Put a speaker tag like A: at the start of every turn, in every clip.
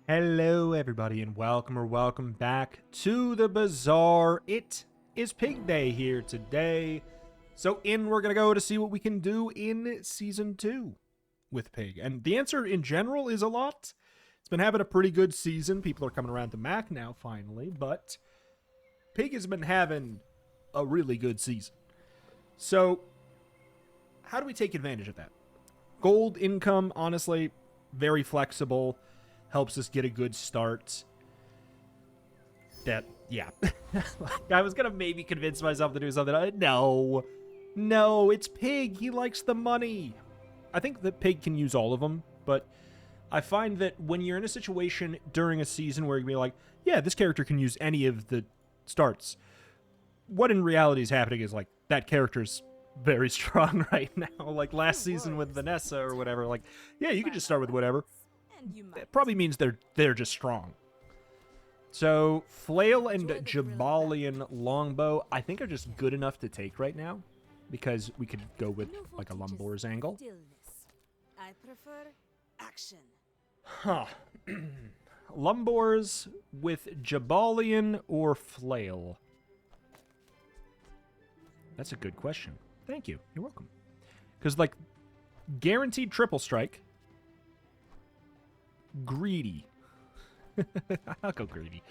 A: Hello everybody and welcome back to the Bazaar. It is Pig Day here today. So we're going to go to see what we can do in Season 2 with Pig. And the answer in general is a lot. It's been having a pretty good season. People are coming around to Mac now finally, but Pig has been having a really good season. So how do we take advantage of that? Gold income, honestly, very flexible. Helps us get a good start. Yeah. I was going to maybe convince myself to do something. No, it's Pig. He likes the money. I think that Pig can use all of them, but I find that when you're in a situation during a season where you're be like, yeah, this character can use any of the starts, what in reality is happening is, like, that character's very strong right now. Like last season with Vanessa or whatever, like, yeah, you can just start with whatever. It probably means they're just strong. So Flail and Jabalian Longbow, I think, are just good enough to take right now, because we could go with like a Lumbor's angle.
B: I prefer action.
A: Huh. Lumbors with Jabalian or Flail? That's a good question. Thank you. You're welcome. Because, like, guaranteed triple strike. Greedy. I'll go greedy.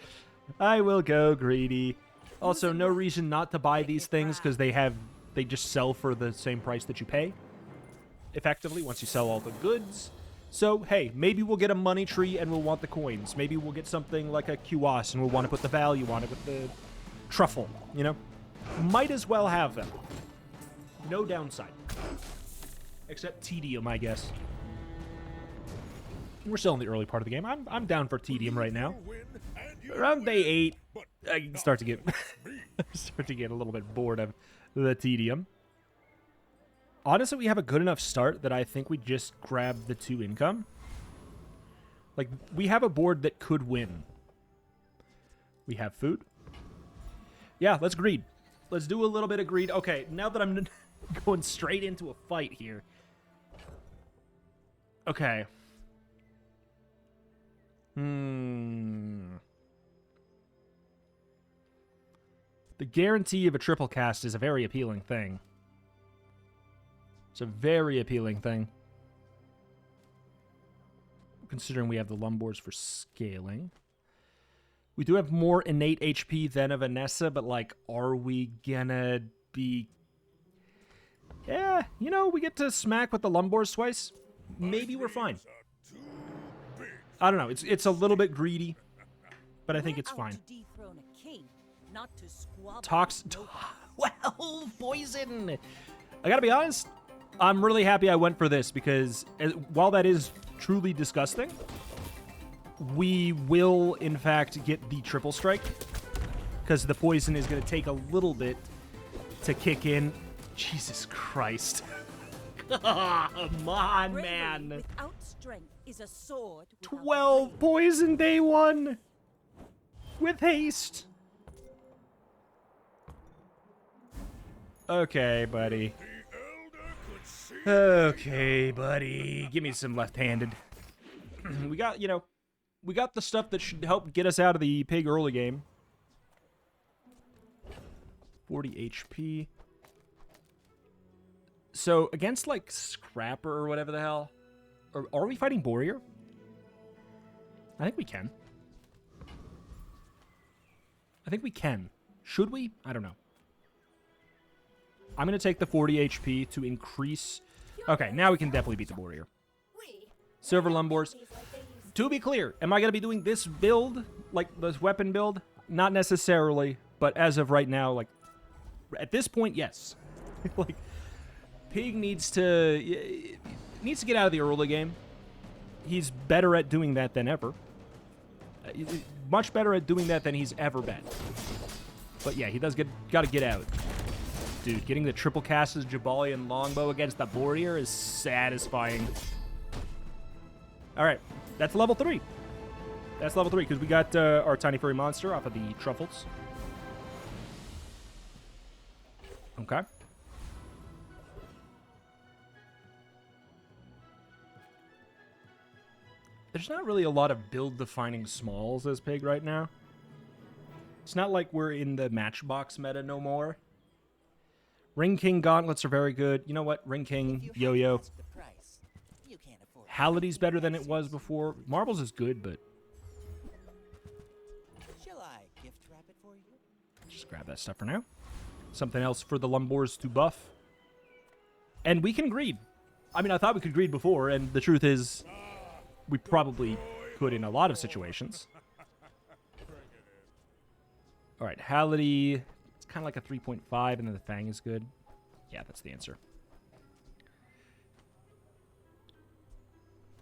A: I will go greedy. Also, no reason not to buy these things because they just sell for the same price that you pay. Effectively, once you sell all the goods. So, hey, maybe we'll get a money tree and we'll want the coins. Maybe we'll get something like a QoS and we'll want to put the value on it with the truffle, you know? Might as well have them. No downside. Except tedium, I guess. We're still in the early part of the game. I'm down for tedium right now. Around day 8, I can start to get a little bit bored of the tedium. Honestly, we have a good enough start that I think we just grab the 2 income. Like, we have a board that could win. We have food. Yeah, let's greed. Let's do a little bit of greed. Okay, now that I'm going straight into a fight here. Okay. The guarantee of a triple cast is a very appealing thing. It's a very appealing thing. Considering we have the Lumbors for scaling. We do have more innate HP than a Vanessa, but, like, are we gonna be... Yeah, you know, we get to smack with the Lumbors twice. Maybe we're fine. I don't know. It's a little bit greedy, but I think it's fine. Tox 12 poison. I gotta be honest. I'm really happy I went for this because while that is truly disgusting, we will in fact get the triple strike because the poison is gonna take a little bit to kick in. Jesus Christ. Come on, man.
B: Without strength is a sword.
A: 12 poison day 1 with haste. Okay, buddy. Okay, buddy. Give me some left-handed. We got the stuff that should help get us out of the Pig early game. 40 HP. So, against, like, Scrapper or whatever the hell... Are we fighting Warrior? I think we can. I think we can. Should we? I don't know. I'm going to take the 40 HP to increase... Okay, now we can definitely beat the Warrior. Silver Lumbors. To be clear, am I going to be doing this build? Like, this weapon build? Not necessarily, but as of right now, like... At this point, yes. Like... Pig needs to get out of the early game. He's better at doing that than ever. Much better at doing that than he's ever been. But yeah, he does got to get out. Dude, getting the triple cast as Jabalian Longbow against the Warrior is satisfying. All right, that's level 3. That's level 3 because we got our tiny furry monster off of the truffles. Okay. There's not really a lot of build-defining smalls as Pig right now. It's not like we're in the Matchbox meta no more. Ring King gauntlets are very good. You know what? Ring King, Yo-Yo. Halliday's better than it was before. Marbles is good, but...
C: Shall I gift wrap it for you?
A: Just grab that stuff for now. Something else for the Lumbors to buff. And we can greed. I mean, I thought we could greed before, and the truth is, we probably could in a lot of situations. Alright, Halliday, it's kind of like a 3.5, and then the Fang is good. Yeah, that's the answer.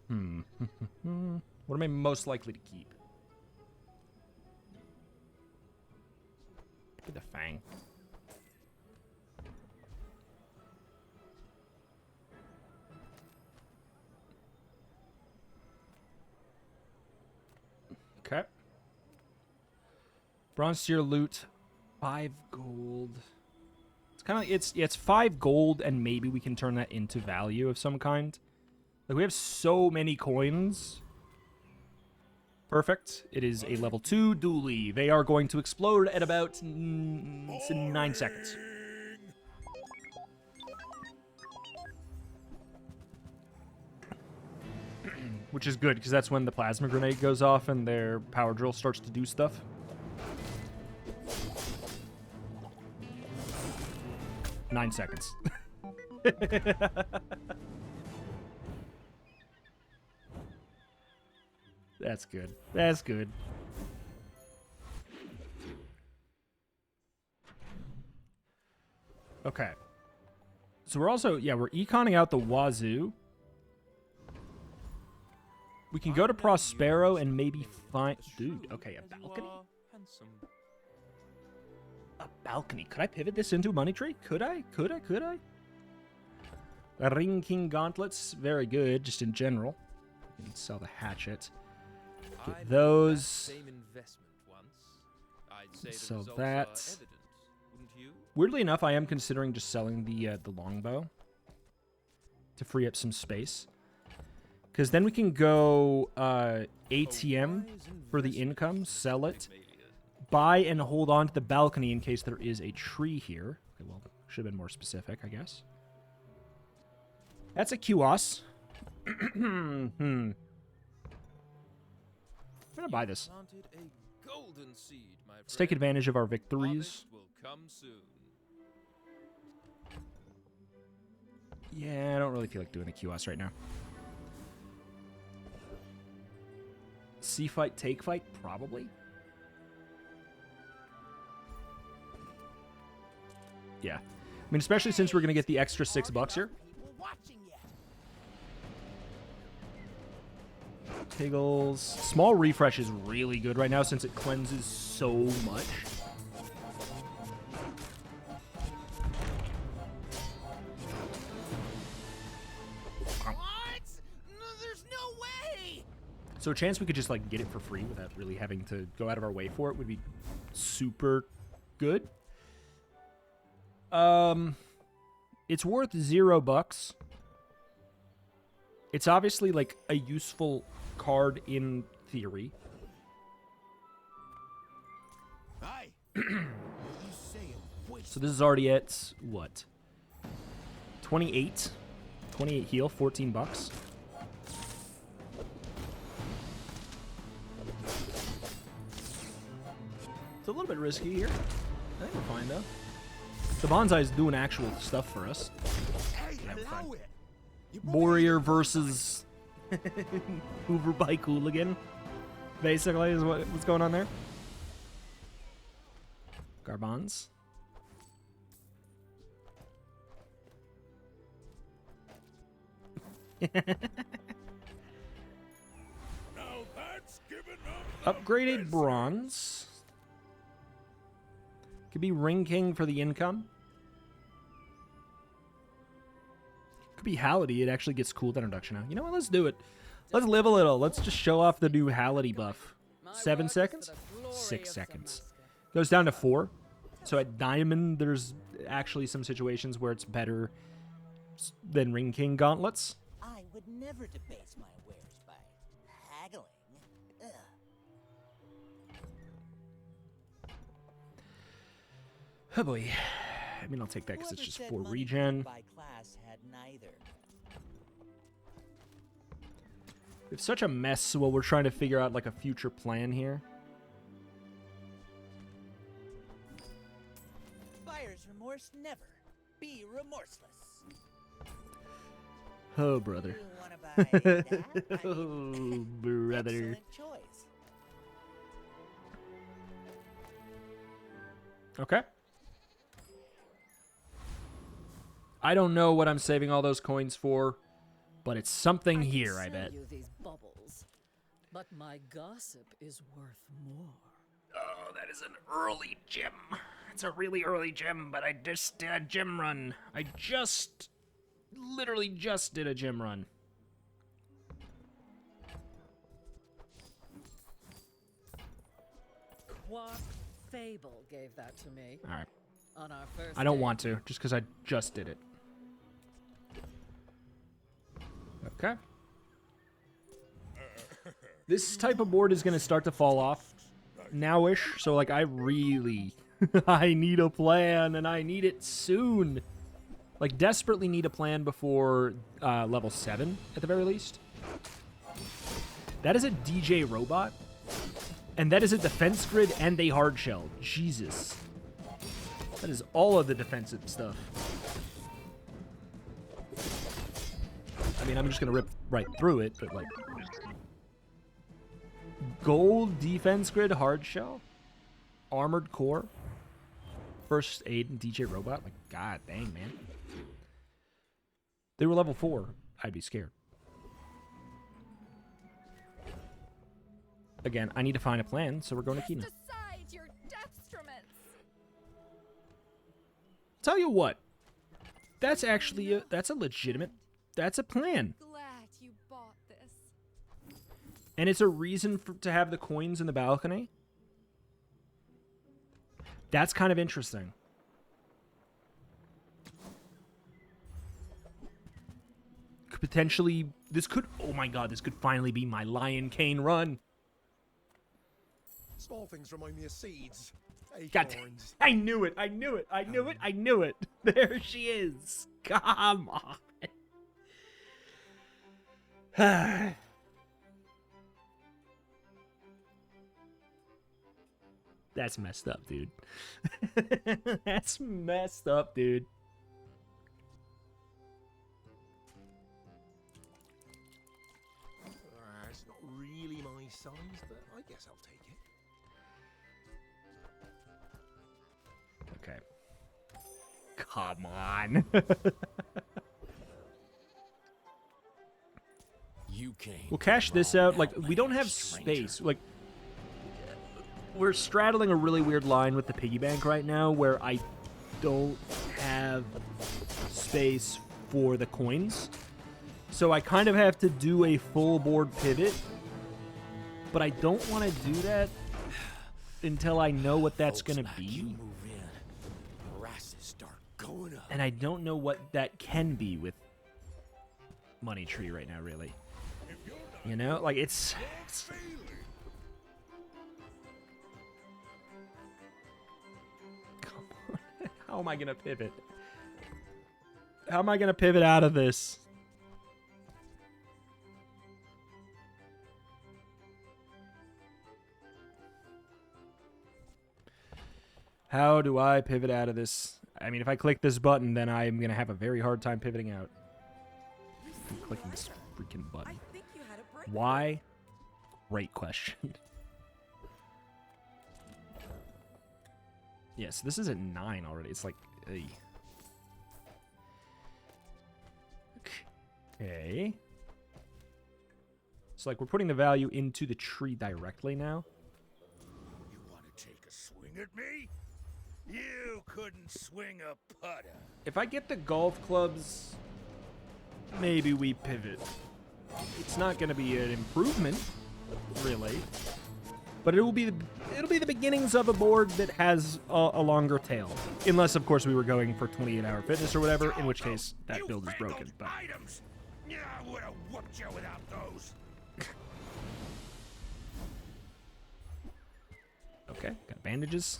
A: What am I most likely to keep? Get the Fang. Okay. Bronze tier loot, 5 gold. It's kind of it's 5 gold, and maybe we can turn that into value of some kind. Like, we have so many coins. Perfect. It is a level 2 dually. They are going to explode at about 9 seconds. Which is good, because that's when the plasma grenade goes off and their power drill starts to do stuff. Nine seconds. That's good. That's good. Okay. So we're also, yeah, we're econing out the Wazoo. We can go to Prospero and maybe find... Dude, okay, a balcony? A balcony. Could I pivot this into a money tree? Could I? Could I? Could I? The Ring King gauntlets, very good, just in general. You can sell the hatchet. Get those. Sell that. Weirdly enough, I am considering just selling the longbow to free up some space. Because then we can go ATM for the income, sell it, buy and hold on to the balcony in case there is a tree here. Okay, well, should have been more specific, I guess. That's a QoS. I'm going to buy this. Let's take advantage of our victories. Yeah, I don't really feel like doing the QoS right now. Sea fight, take fight? Probably. Yeah. I mean, especially since we're going to get the extra $6 here. Tiggles. Small refresh is really good right now since it cleanses so much. So a chance we could just, like, get it for free without really having to go out of our way for it would be super good. It's worth $0. It's obviously, like, a useful card in theory. So this is already at, what? 28? 28 heal, $14. It's a little bit risky here. I think we're fine, though. The Bonsai is doing actual stuff for us. Yeah, we're fine. Warrior versus Hoover Bike Hooligan, basically, is what's going on there. Garbons. Upgraded bronze. Could be Ring King for the income. Could be Halliday. It actually gets cooldown reduction now. You know what? Let's do it. Let's live a little. Let's just show off the new Halliday buff. 7 seconds? 6 seconds. Goes down to 4. So at Diamond, there's actually some situations where it's better than Ring King gauntlets.
C: I would never debase my wares by
A: Oh boy. I mean, I'll take that because it's
C: Whoever
A: just
C: said
A: 4
C: money
A: regen.
C: by class had neither.
A: It's such a mess while we're trying to figure out like a future plan here.
C: Buyer's remorse never. Be remorseless.
A: Oh, brother.
C: You wanna buy that? I
A: Oh,
C: mean,
A: brother.
C: excellent choice.
A: Okay. I don't know what I'm saving all those coins for, but it's something here, I
D: sell
A: bet.
D: you these bubbles, but my gossip is worth more.
A: Oh, that is an early gem. It's a really early gem, but I just did a gem run. Literally just did a gem run.
D: Quark Fable gave that to me
A: All right.
D: on our first
A: I don't
D: date.
A: want to, just because I just did it. Okay. This type of board is going to start to fall off now-ish, so, like, I really... I need a plan, and I need it soon. Like, desperately need a plan before level 7, at the very least. That is a DJ robot, and that is a defense grid and a hard shell. Jesus. That is all of the defensive stuff. I mean, I'm just going to rip right through it, but, like... Gold defense grid hard shell? Armored core? First aid and DJ robot? Like, god dang, man. They were level 4. I'd be scared. Again, I need to find a plan, so we're going to Kina.
E: Aside your detriments.
A: Tell you what. That's actually that's a legitimate... That's a plan.
E: Glad you bought this.
A: And it's a reason to have the coins in the balcony. That's kind of interesting. Could potentially... This could... Oh my god, this could finally be my Lion Cane run.
F: Small things remind me of seeds.
A: God,
F: Acorns.
A: I knew it. I knew it. I knew it. I knew it. There she is. Come on. That's messed up, dude. That's messed up, dude.
F: It's not really my size, but I guess I'll take it.
A: Okay. Come on.
G: You came.
A: We'll cash this out. Like, we don't have space. Like, we're straddling a really weird line with the piggy bank right now where I don't have space for the coins. So I kind of have to do a full board pivot. But I don't want to do that until I know what that's going to
G: You
A: be.
G: move in. Prices start going up.
A: And I don't know what that can be with Money Tree right now, really. You know? Like, it's Come on. How am I going to pivot? How am I going to pivot out of this? How do I pivot out of this? I mean, if I click this button, then I'm going to have a very hard time pivoting out. I'm clicking this freaking
B: I
A: button.
B: think you had a break.
A: Why? Great question. Yes, this is at 9 already. It's like, ugh. Okay. So, like, we're putting the value into the tree directly now.
G: You want to take a swing at me? You couldn't swing a putter.
A: If I get the golf clubs, maybe we pivot. It's not going to be an improvement, really, but it'll be the beginnings of a board that has a longer tail. Unless, of course, we were going for 28-hour fitness or whatever, in which case that build is broken. But
G: Items. Yeah, I would have whooped you without those.
A: okay, got bandages.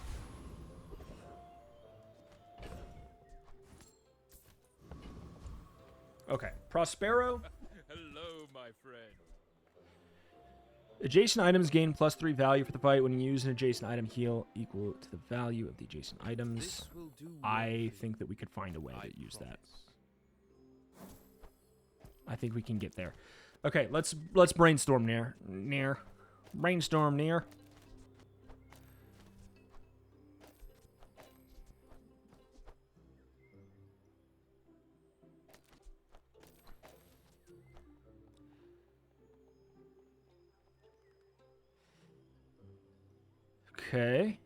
A: Okay, Prospero.
G: Hello, my friend.
A: Adjacent items gain +3 value for the fight when you use an adjacent item heal equal to the value of the adjacent items.
F: This will do well
A: I
F: for
A: think that we could find a way
F: I
A: to use that.
F: promise.
A: I think we can get there. Okay, let's brainstorm near. Brainstorm near. Okay.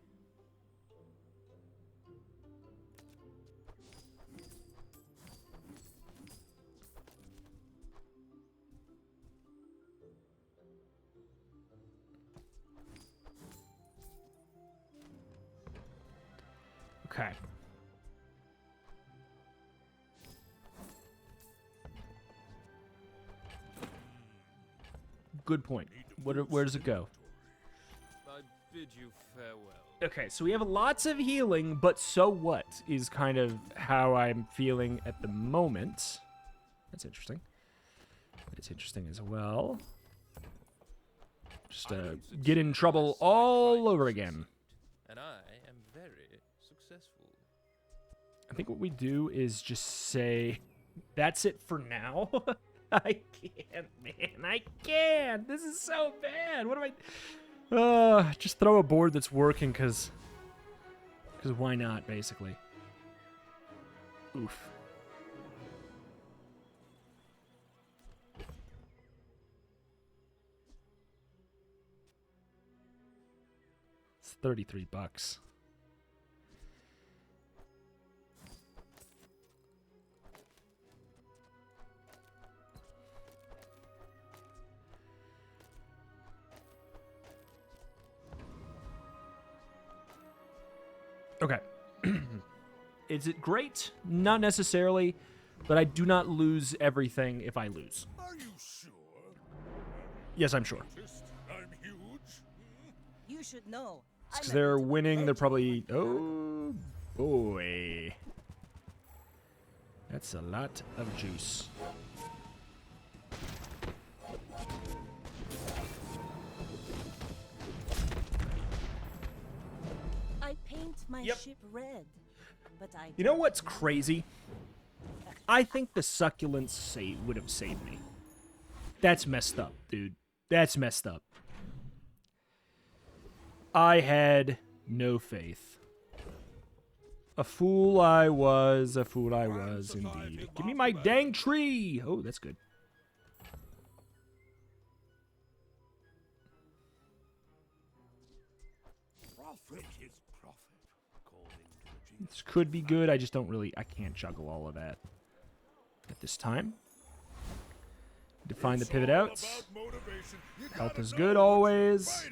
A: Okay. Good point. Where does it go?
F: I bid you farewell.
A: Okay, so we have lots of healing, but so what is kind of how I'm feeling at the moment. That's interesting. It's interesting as well. Just get in trouble all over again.
F: And I am very successful.
A: I think what we do is just say, that's it for now. I can't, man. I can't. This is so bad. What am I... just throw a board that's working, because why not, basically. Oof. It's $33. Okay. Is it great? Not necessarily, but I do not lose everything if I lose.
G: Are you sure?
A: Yes, I'm sure.
G: I'm huge.
B: You should know.
A: Because they're winning, they're probably... Oh, boy. That's a lot of juice.
B: I paint my
A: Yep.
B: ship red, but I.
A: You know what's crazy? I think the succulents would have saved me. That's messed up, dude. That's messed up. I had no faith. A fool I was, indeed. Give me my dang tree! Oh, that's good.
G: Profit is profit, according to the
A: This could be good, I just don't really... I can't juggle all of that at this time. To find the pivot outs. Health is good always.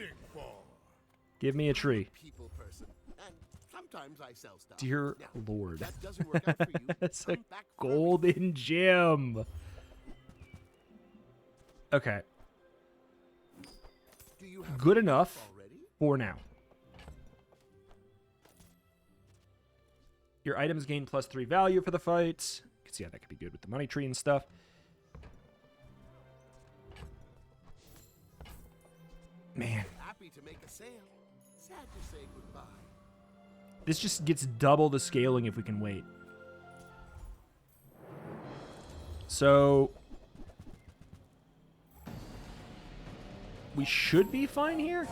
A: Give me a tree.
H: People person, and sometimes I sell stuff.
A: Dear
H: Now,
A: Lord.
H: that doesn't work out for you.
A: That's a
H: Come back for a
A: golden gem. Okay.
H: Do you have
A: Good
H: enough
A: enough
H: already?
A: for now. Your items gain +3 value for the fight. You can see how that could be good with the money tree and stuff. Man,
H: Happy to make a sale. Sad to say goodbye.
A: this just gets double the scaling if we can wait. So we should be fine here.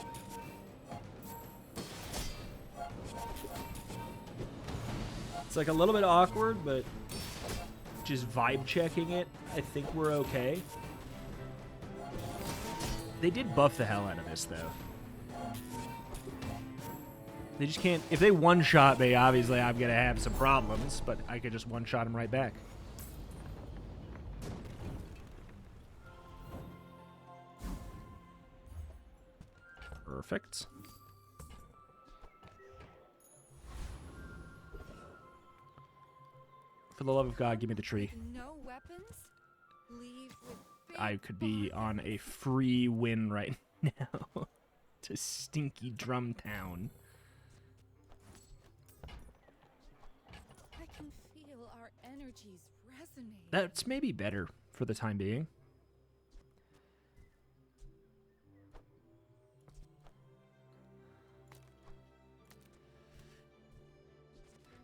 A: It's like a little bit awkward, but just vibe checking it, I think we're okay. They did buff the hell out of this, though. They just can't... If they one-shot me, obviously I'm going to have some problems, but I could just one-shot them right back. Perfect. For the love of God, give me the tree.
E: No weapons? Leave with big
A: I could be
E: bodies.
A: on a free win right now to Stinky Drum Town.
E: I can feel our energies resonate. Fascinating.
A: That's maybe better for the time being.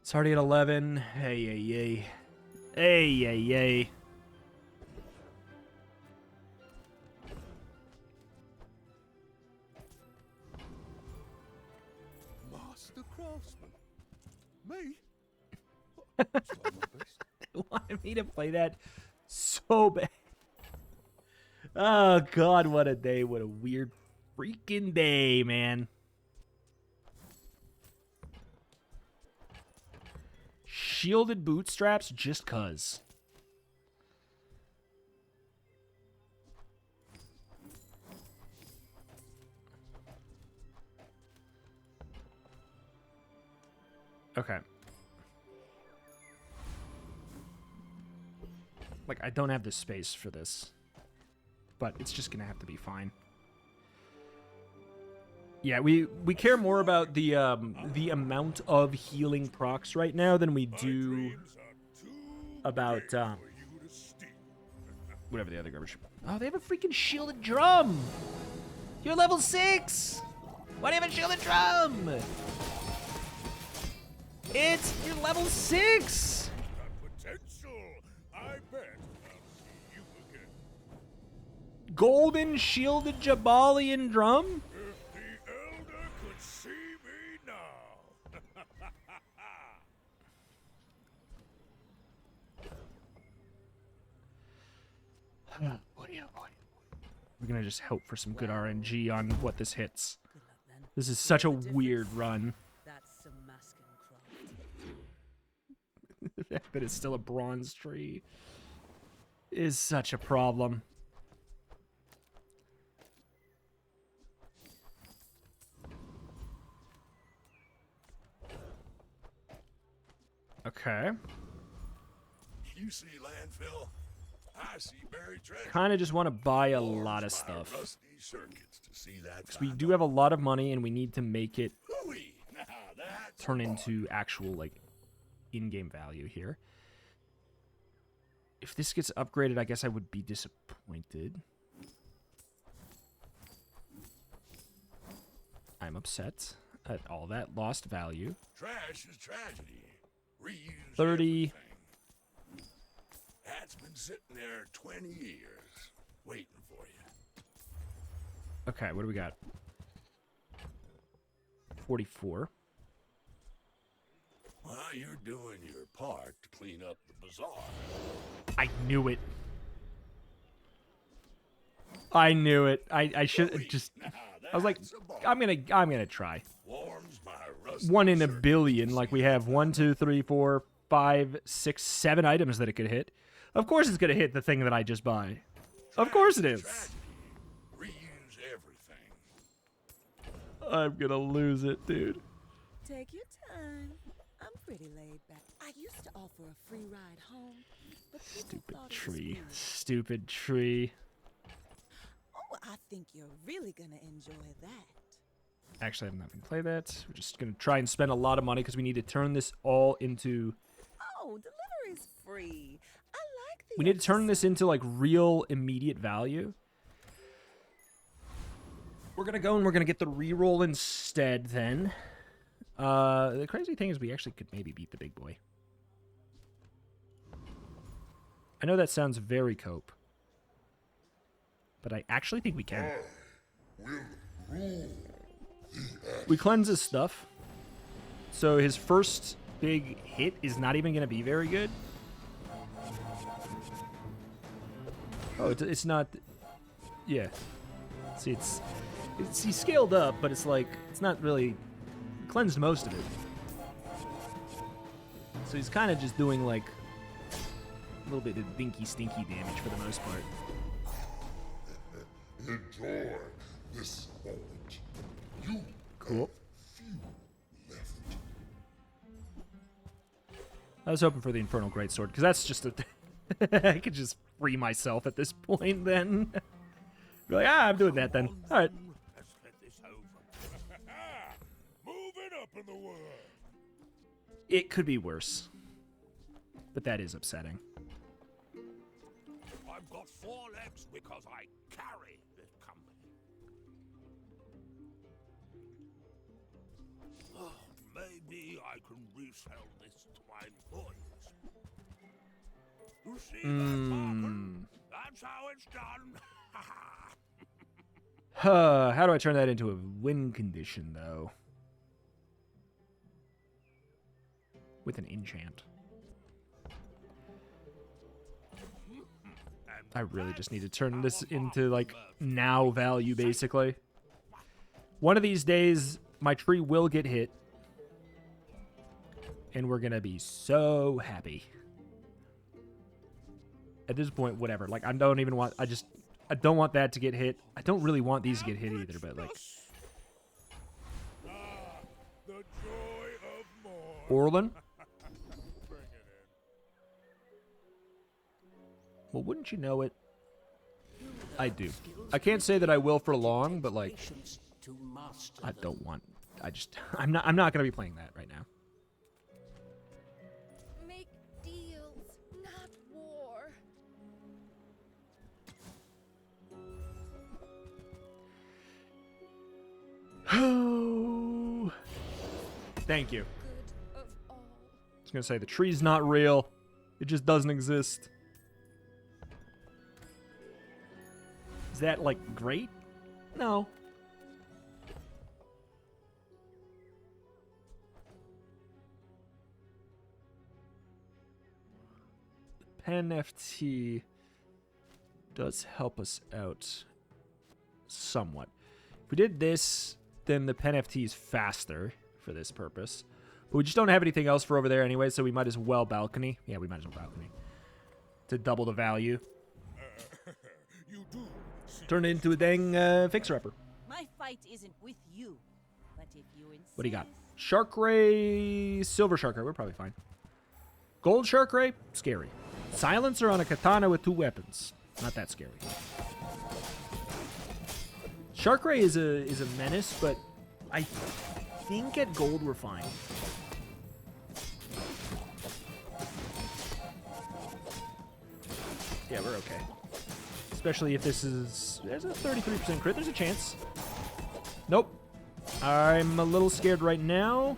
A: It's already at 11. Hey, hey, hey. Hey, hey, hey.
G: Master craftsman. Me?
A: They wanted me to play that so bad. Oh, God, what a day. What a weird freaking day, man. Shielded bootstraps just cuz. Okay. Like, I don't have the space for this. But it's just gonna have to be fine. Yeah, we care more about the amount of healing procs right now than we do about whatever the other garbage. Oh, they have a freaking shielded drum. You're level 6. Why do you have a shielded drum? You're level 6.
G: Potential. I bet I'll see you again.
A: Golden shielded Jabalian drum?
G: If the Elder could see me now.
A: We're gonna just hope for some good RNG on what this hits.
D: Good luck then.
A: This is such a weird run.
D: That's some masking craft.
A: The fact that it's still a bronze tree is such a problem. Okay.
G: You see landfill? I see buried treasure.
A: Kind of just want to buy a lot of
G: Forms my
A: stuff.
G: rusty circuits to see that
A: Because we
G: kind
A: do have a lot of money and we need to make it
G: Hooey! Now that's
A: turn
G: a
A: into actual, like, in-game value here. If this gets upgraded, I guess I would be disappointed. I'm upset at all that lost value.
G: Trash is tragedy. Reuse
A: 30.
G: everything. That's been sitting there 20 years, waiting for you.
A: Okay, what do we got? 44.
G: Well, you're doing your part to clean up the bazaar.
A: I knew it. I knew it. I should just.
G: Now
A: I was like,
G: that's a bar.
A: I'm gonna try.
G: Warms my rusty
A: 1 in a
G: circuits
A: billion.
G: to
A: Like
G: see
A: we have
G: that
A: 1, 2, 3, 4, 5, 6, 7 items that it could hit. Of course, it's gonna hit the thing that I just buy. Of course it is.
G: tragedy. Reuse everything.
A: I'm gonna lose it, dude.
B: Take your time. I'm pretty laid back. I used to offer a free ride home, but people
A: Stupid
B: thought it was
A: tree.
B: weird.
A: Stupid tree.
B: Oh, I think you're really gonna enjoy that.
A: Actually, I'm not gonna play that. We're just gonna try and spend a lot of money because we need to turn this all into.
B: Oh, delivery's free. I like the.
A: We need to turn this into like real immediate value. We're gonna go and we're gonna get the reroll instead. Then, the crazy thing is we actually could maybe beat the big boy. I know that sounds very cope, but I actually think we can. We cleanse his stuff, so his first big hit is not even gonna be very good. Oh, it's not. Yeah. See, he's scaled up, but it's like it's not really cleansed most of it. So he's kind of just doing like a little bit of dinky stinky damage for the most part.
G: Enjoy this moment. You
A: Cool.
G: few left.
A: I was hoping for the Infernal Greatsword because that's just a. I could just free myself at this point. Then be like, I'm doing that then. All right.
G: Let's get this over. Moving up in the world.
A: It could be worse, but that is upsetting.
G: I've got 4 legs because I carry this company. Oh, maybe I can resell this to my employees. You see that, Parker? That's how it's done.
A: How do I turn that into a win condition, though? With an enchant. I really just need to turn this into, like, now value, basically. One of these days, my tree will get hit. And we're gonna be so happy. At this point, whatever. Like, I don't even want... I don't want that to get hit. I don't really want these to get hit either, but, like...
G: The joy of more.
A: Orlin?
G: Bring it
A: Well, wouldn't you know it? I do. I can't say that I will for long, but, like... I don't want... I'm not gonna be playing that right now.
E: Make deals, not war.
A: Oh, thank you.
E: Good of all.
A: I was gonna say the tree's not real. It just doesn't exist. Is that, like, great? No. Pen FT does help us out somewhat. If we did this, then the Pen FT is faster for this purpose. But we just don't have anything else for over there anyway, so we might as well balcony. Yeah, we might as well balcony. To double the value.
G: You do.
A: Turn it into a dang fixer-upper.
B: My fight isn't with you, but if you insist.
A: What do you got? Shark Ray, Silver Shark Ray, we're probably fine. Gold Shark Ray, scary. Silencer on a katana with 2 weapons. Not that scary. Shark Ray is a menace, but I think at gold we're fine. Yeah, we're okay. Especially if this is... There's a 33% crit. There's a chance. Nope. I'm a little scared right now.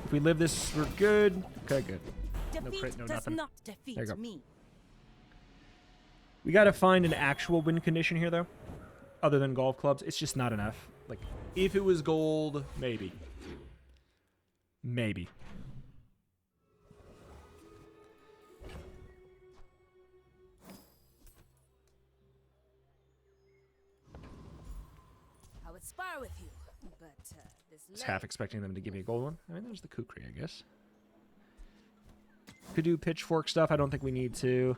A: If we live this, we're good. Okay, good. No
B: Defeat
A: crit, no
B: does
A: nothing.
B: not
A: There
B: defeat
A: you go.
B: me.
A: We got to find an actual win condition here, though. Other than golf clubs. It's just not enough. Like, if it was gold, maybe. Maybe.
B: I would spar with you, but this
A: I was half expecting them to give me a gold one. I mean, there's the kukri, I guess. Could do pitchfork stuff. I don't think we need to.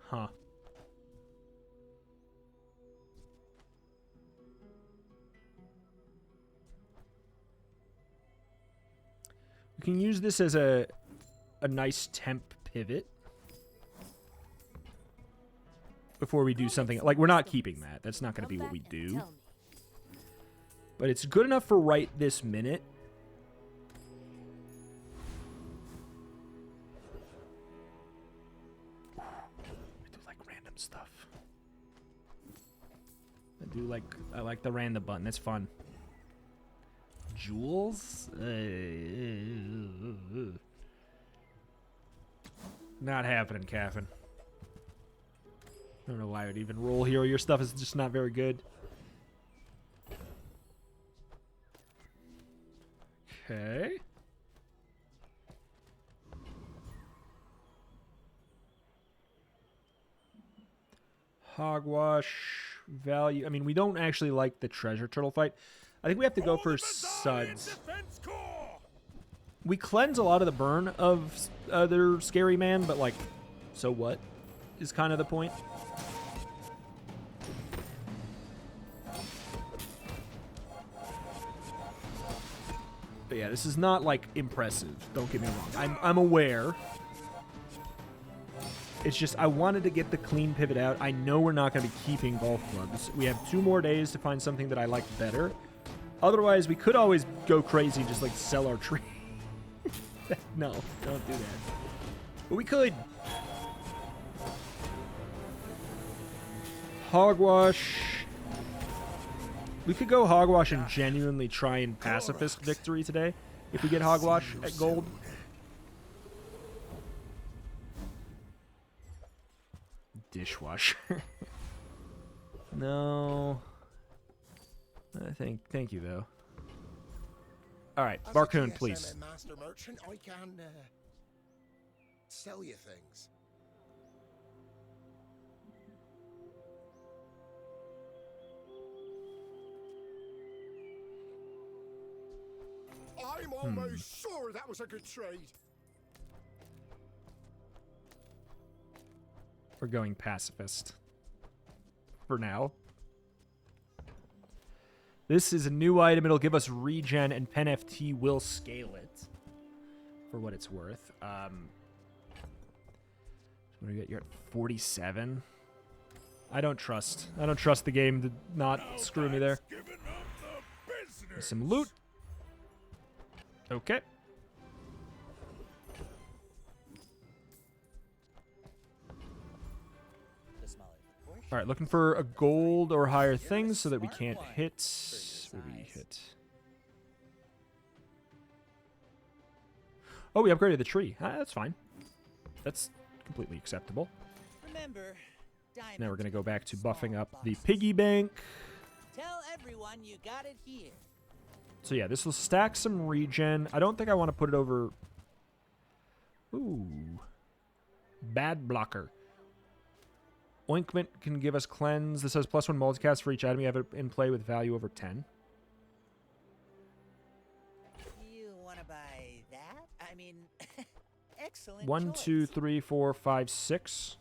A: Huh. We can use this as a nice temp pivot before we do something. Like, we're not keeping that. That's not going to be what we do. But it's good enough for right this minute. I do like random stuff. I like the random button. That's fun. Jewels? Not happening, Caffin. I don't know why I would even roll here. Your stuff is just not very good. Okay. Hogwash value. I mean, we don't actually like the treasure turtle fight. I think we have to go for suds. We cleanse a lot of the burn of their scary man, but, like, so what is kind of the point. But yeah, this is not, like, impressive. Don't get me wrong. I'm aware. It's just I wanted to get the clean pivot out. I know we're not going to be keeping golf clubs. We have 2 more days to find something that I like better. Otherwise, we could always go crazy and just, like, sell our tree. No, don't do that. But we could. Hogwash. We could go hogwash and genuinely try and pacifist victory today. If we get hogwash at gold. Dishwasher. No. Thank you, though. All right,
F: As a
A: Barcoon,
F: GSM
A: please.
F: and master merchant, I can sell you things. I'm almost sure that was a good trade.
A: We're going pacifist. For now. This is a new item. It'll give us regen, and Pen FT will scale it. For what it's worth. What do you get? You're at 47. I don't trust the game to not screw me there. There's some loot. Okay.
C: The smaller the portion,
A: All right, looking for a gold or higher thing so that we can't hit. What do we hit? Oh, we upgraded the tree. That's fine. That's completely acceptable.
C: remember,
A: Now we're going to go back to
C: diamonds
A: buffing
C: are
A: up
C: small
A: the
C: boxes.
A: piggy bank.
C: Tell everyone you got it here.
A: So yeah, this will stack some regen. I don't think I want to put it over... Ooh. Bad blocker. Ointment can give us cleanse. This has +1 multicast for each item you have in play with value over 10.
C: You want to buy that? I mean, excellent
A: 1,
C: choice.
A: 2, 3, 4, 5, 6.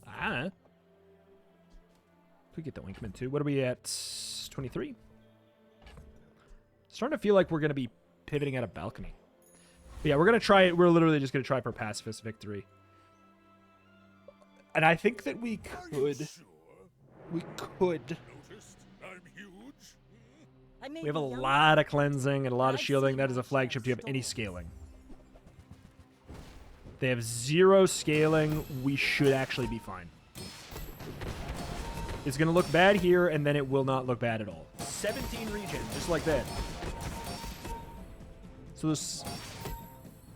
A: Ah. Could get the ointment too. What are we at? 23? Starting to feel like we're going to be pivoting at a balcony. But yeah, we're going to try it. We're literally just going to try for pacifist victory. And I think that we could. We could. We have a lot of cleansing and a lot of shielding. That is a flagship. Do you have any scaling? They have 0 scaling. We should actually be fine. It's going to look bad here, and then it will not look bad at all. 17 regen, just like that. So this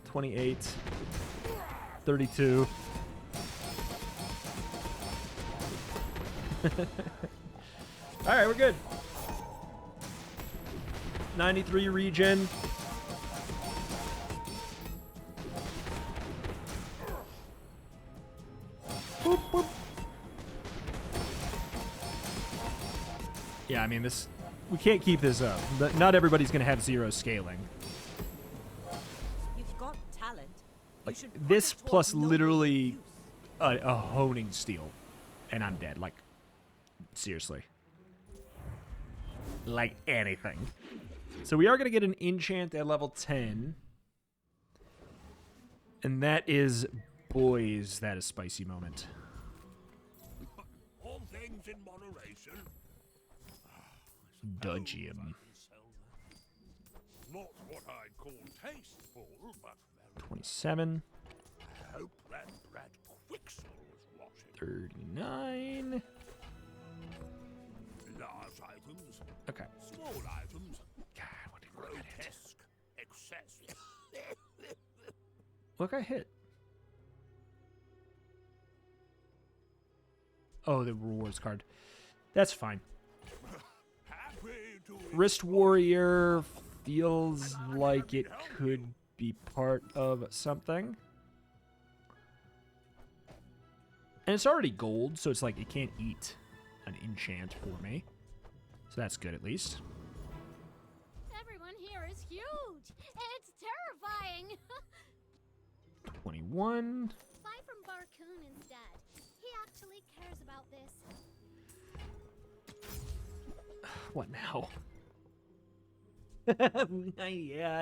A: 28, 32. All right, we're good. 93 regen. Boop, boop. Yeah, I mean, this... We can't keep this up. Not everybody's going to have 0 scaling.
B: You've got talent.
A: Like, this plus literally a honing steel. And I'm dead. Like, seriously. Like anything. So we are going to get an enchant at level 10. And that is... Boys, that is spicy moment.
G: All things in moderation.
A: Dudgium.
G: Not what I'd call tasteful, but very
A: 27.
G: I hope that brat Quixel was watching.
A: 39.
G: Large items,
A: Okay.
G: small items,
A: God, what did I hit?
G: grotesque excess.
A: Look, I hit. Oh, the rewards card. That's fine.
G: Happy to
A: Wrist Warrior feels like it could be part of something. And it's already gold, so it's like it can't eat an enchant for me. So that's good at least.
E: Everyone here is huge. It's terrifying.
A: 21.
E: Buy from Barcoon instead. He actually cares about this.
A: What now?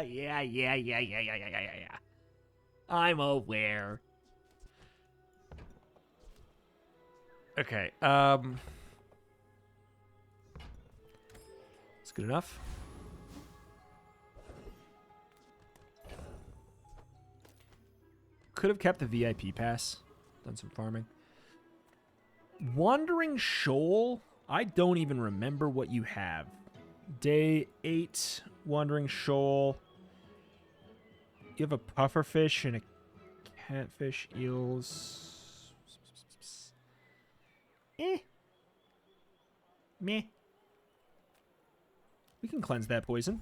A: yeah. I'm aware. Okay. It's good enough. Could have kept the VIP pass. Done some farming. Wandering Shoal. I don't even remember what you have. Day 8, Wandering Shoal. You have a pufferfish and a catfish, eels. Meh. We can cleanse that poison.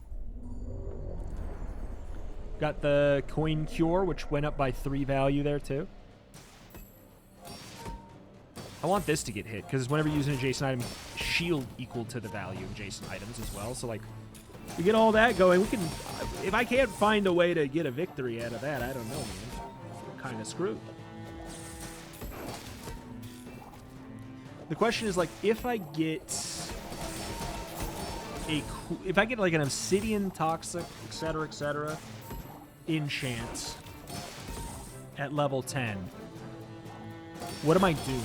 A: Got the coin cure, which went up by 3 value there, too. I want this to get hit, because whenever you use an adjacent item, shield equal to the value of adjacent items as well. So, like, we get all that going. We can... If I can't find a way to get a victory out of that, I don't know, man. We're kind of screwed. The question is, like, if I get like an obsidian toxic, etc., enchant at level 10, what am I doing?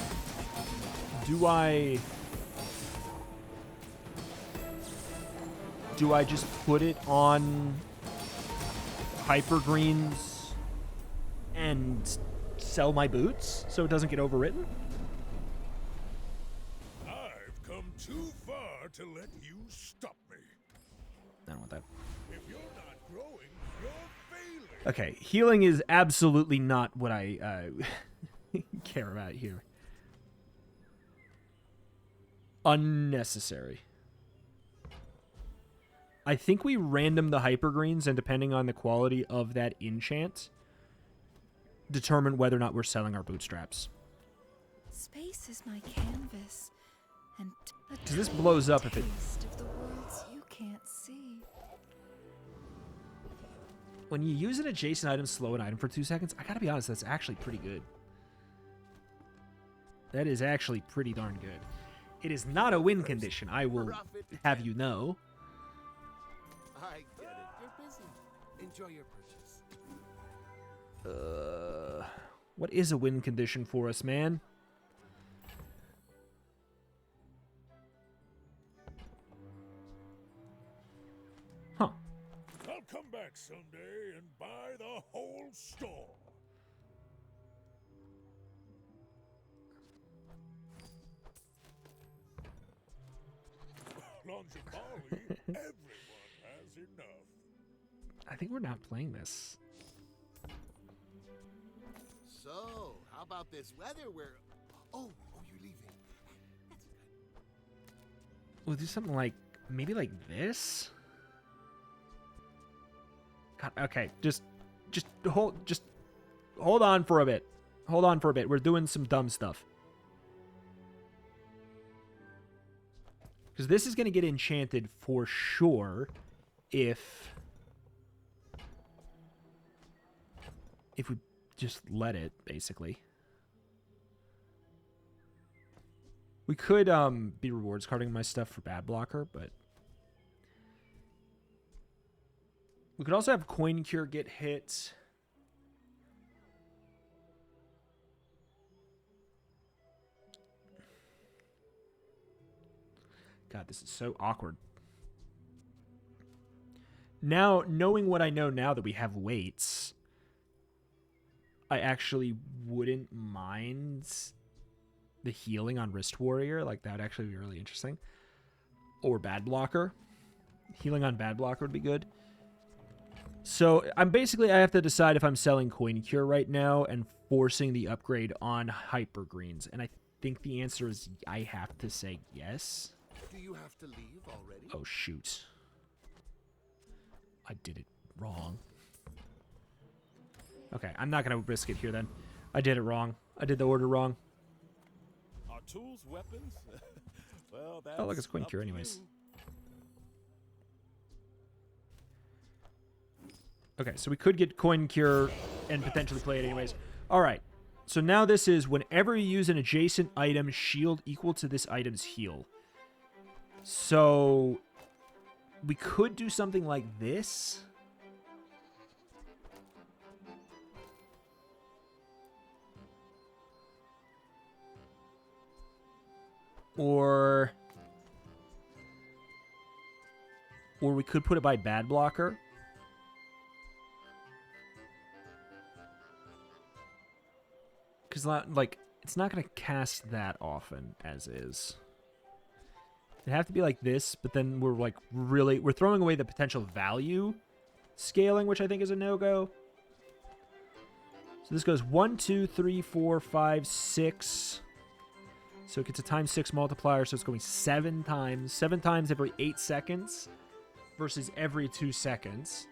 A: Do I just put it on Hypergreens and sell my boots so it doesn't get overwritten?
G: I've come too far to let you stop me.
A: I don't want that.
G: If you're not growing, you're failing.
A: Okay, healing is absolutely not what I care about here. Unnecessary. I think we random the Hypergreens, and depending on the quality of that enchant, determine whether or not we're selling our bootstraps.
B: Space is my canvas, and
A: Because this blows up if it...
B: taste of the worlds you can't see.
A: When you use an adjacent item, slow an item for 2 seconds, I gotta be honest, that's actually pretty good. That is actually pretty darn good. It is not a win condition, I will have you know.
H: I get it. You're busy. Enjoy your purchase.
A: What is a win condition for us, man? Huh.
G: I'll come back someday and buy the whole store. Longibali, everyone has enough.
A: I think we're not playing this.
H: So, how about this weather where... Oh, you're leaving. That's good.
A: We'll do something like, maybe like this? God, okay, just hold on for a bit. Hold on for a bit. We're doing some dumb stuff. Because this is going to get enchanted for sure if we just let it, basically. We could be rewards carding my stuff for bad blocker, but we could also have coin cure get hit. God, this is so awkward. Now, knowing what I know now that we have weights, I actually wouldn't mind the healing on Wrist Warrior. Like, that would actually be really interesting. Or Bad Blocker. Healing on Bad Blocker would be good. So, I have to decide if I'm selling Coin Cure right now and forcing the upgrade on Hypergreens. And I think the answer is I have to say yes.
H: Do you have to leave already?
A: Oh, shoot. I did it wrong. Okay, I'm not going to risk it here then. I did it wrong. I did the order wrong.
G: Are tools weapons? Well, that's
A: Oh, look, it's Coin
G: up
A: Cure
G: to
A: anyways.
G: you.
A: Okay, so we could get Coin Cure and potentially play it anyways. All right, so now this is whenever you use an adjacent item, shield equal to this item's heal. So we could do something like this. Or we could put it by bad blocker. Because, like, it's not going to cast that often as is. It'd have to be like this, but then we're, like, we're throwing away the potential value scaling, which I think is a no-go. So this goes 1, 2, 3, 4, 5, 6. So it gets a times 6 multiplier, so it's going 7 times. 7 times every 8 seconds versus every 2 seconds.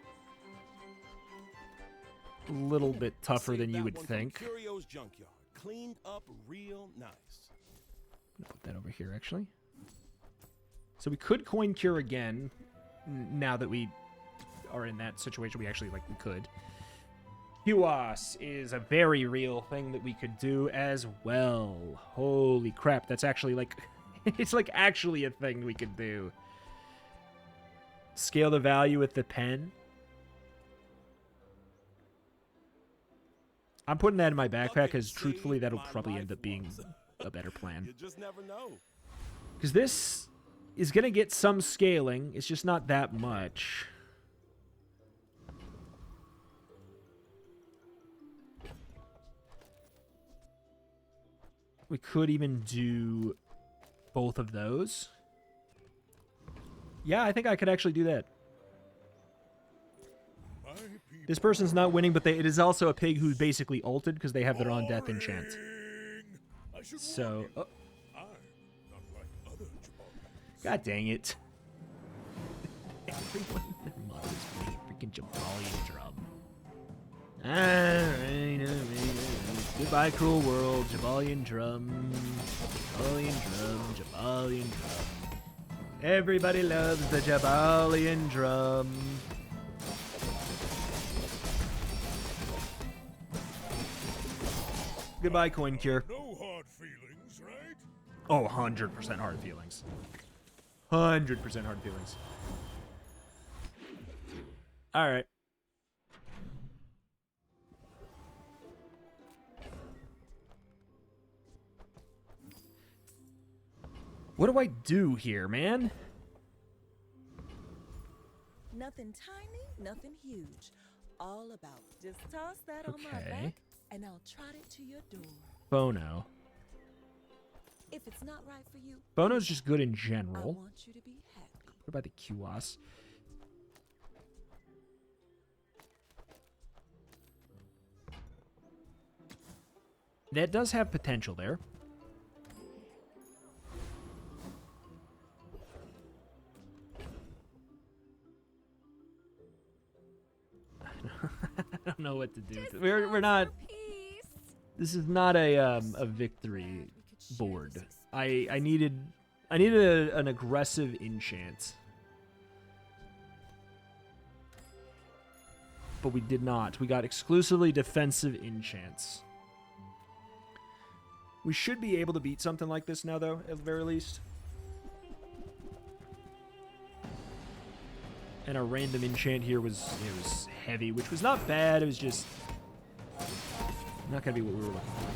A: A little bit tougher than you would think.
F: Curio's junkyard, cleaned up real nice.
A: Put that over here, actually. So we could coin cure again, now that we are in that situation. We could. POAS is a very real thing that we could do as well. Holy crap, that's actually, like, it's, like, actually a thing we could do. Scale the value with the pen. I'm putting that in my backpack because, truthfully, that'll probably end up being a better plan.
F: You just never know.
A: Because this is going to get some scaling. It's just not that much. We could even do both of those. Yeah, I think I could actually do that. This person's not winning, but it is also a pig who's basically ulted because they have their on death enchant. So, God dang it. Everyone and their mother's playing a freaking Jabalian drum. Goodbye, cruel world. Jabalian drum. Jabalian drum. Jabalian drum. Everybody loves the Jabalian drum. Goodbye, coin cure.
G: No hard feelings, right?
A: Oh, 100% hard feelings. 100% hard feelings. All right. What do I do here, man?
B: Nothing tiny, nothing huge. All about. Just toss that on my
A: Okay.
B: back, and I'll trot it to your door.
A: Bono.
B: If it's not right for you,
A: Bono's just good in
B: I
A: general.
B: want you to be happy.
A: What about the QoS? That does have potential there. I don't know what to do. We're not. This is not a victory board. I needed an aggressive enchant, but we did not. We got exclusively defensive enchants. We should be able to beat something like this now, though, at the very least. And our random enchant here was heavy, which was not bad. It was just not gonna be what we were looking for.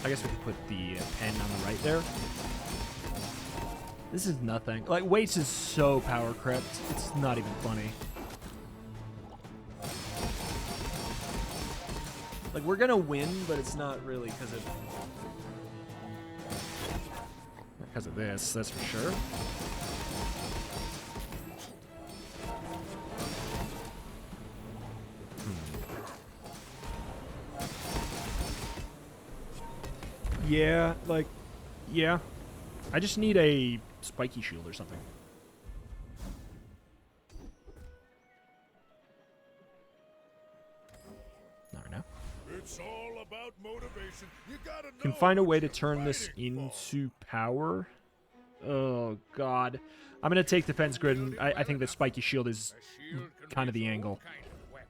A: I guess we could put the pen on the right there. This is nothing. Like, weights is so power crept. It's not even funny. Like, we're gonna win, but it's not really because of this, that's for sure. Yeah, like, yeah. I just need a spiky shield or something. Not right now.
G: It's all about motivation. You gotta know
A: Can find a way
G: what
A: to
G: you're
A: turn this
G: fighting for.
A: into power. Oh, God. I'm going to take defense grid, and I think that spiky shield is
G: A shield can
A: kind of
G: be
A: the
G: no
A: angle.
G: kind of weapon.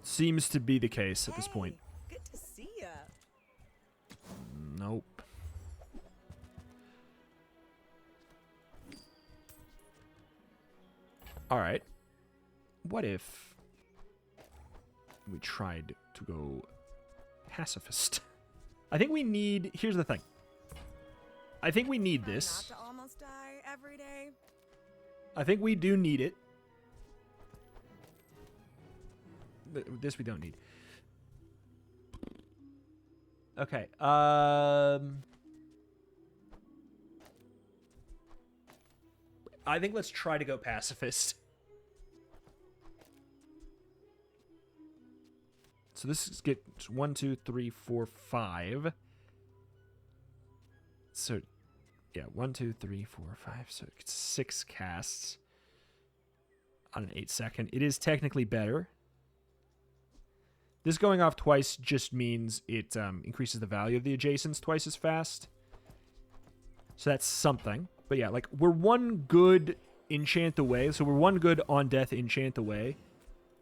A: Seems to be the case at this point.
B: Hey, good to see ya.
A: Nope. All right. What if we tried to go pacifist? I think we need... Here's the thing. I think we need this.
B: Not to almost die every day.
A: I think we do need it. This we don't need. Okay. I think let's try to go pacifist. So this is get 1, 2, 3, 4, 5. So, yeah, 1, 2, 3, 4, 5. So it's 6 casts on an 8-second. It is technically better. This going off twice just means it increases the value of the adjacents twice as fast. So that's something. But yeah, like, we're one good enchant away. So we're one good on death enchant away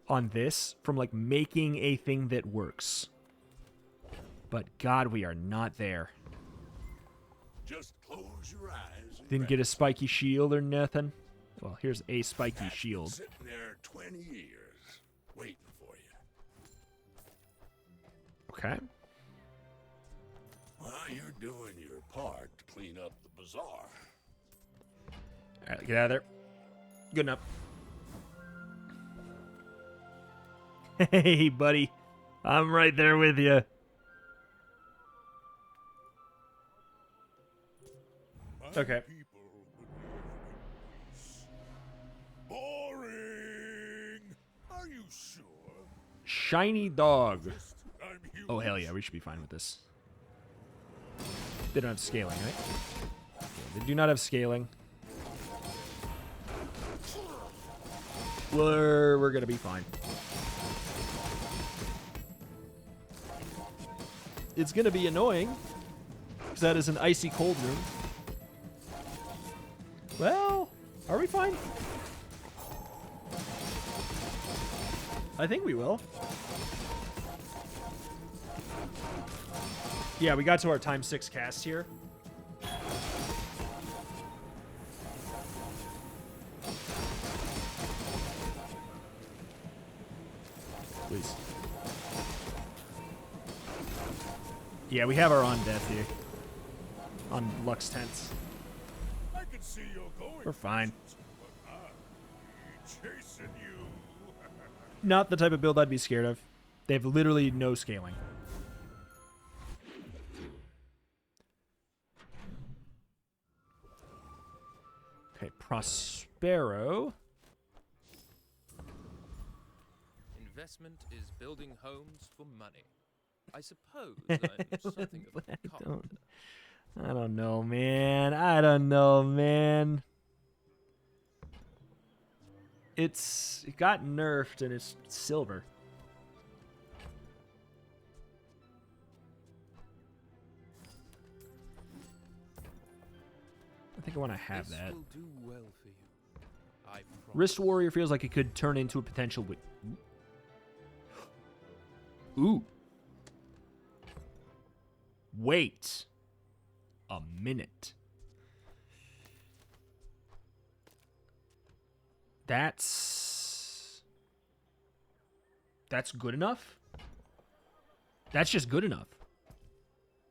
A: on this from, like, making a thing that works. But God, we are not there.
G: Just close your eyes.
A: Didn't get a spiky shield or nothing. Well, here's a spiky
G: That's
A: shield.
G: Sitting there 20 years, waiting for you.
A: Okay.
G: Well, you're doing your part to clean up the bazaar.
A: All right, get out of there. Good enough. Hey, buddy. I'm right there with you. Okay.
G: People would live in peace. Boring. Are you sure?
A: Shiny dog.
G: I'm human.
A: Oh, hell yeah. We should be fine with this. They don't have scaling, right? Yeah, they do not have scaling. We're going to be fine. It's going to be annoying, because that is an icy cold room. Well, are we fine? I think we will. Yeah, we got to our time 6 cast here. Please. Yeah, we have our on death here. On Lux Tents.
G: I can see you're going.
A: We're fine.
G: But I'm chasing you.
A: Not the type of build I'd be scared of. They have literally no scaling. Okay, Prospero.
I: Investment is building homes for money. I suppose I'm something of a carpenter.
A: I don't know, man. I don't know, man. It got nerfed and it's silver. I think I want to have
I: This
A: that.
I: will do well for you. I promise.
A: Wrist Warrior feels like it could turn into a potential... Ooh. Wait a minute. That's good enough? That's just good enough.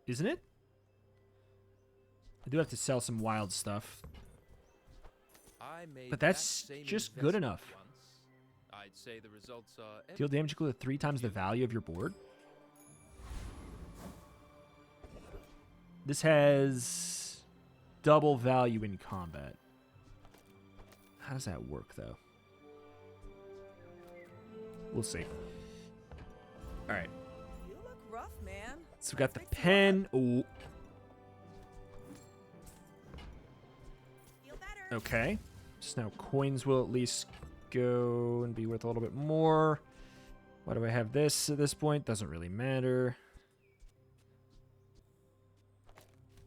A: Isn't it? I do have to sell some wild stuff.
I: I made
A: But
I: that
A: that's
I: same
A: just good
I: investment
A: enough.
I: once. I'd say the results are
A: Deal damage equal to 3 times the value of your board. This has double value in combat. How does that work, though? We'll see. All right.
B: You look rough, man.
A: So we got the
B: Let's fix you
A: pen.
B: up.
A: Oh,
B: Feel better.
A: okay. So now coins will at least go and be worth a little bit more. Why do I have this at this point? Doesn't really matter.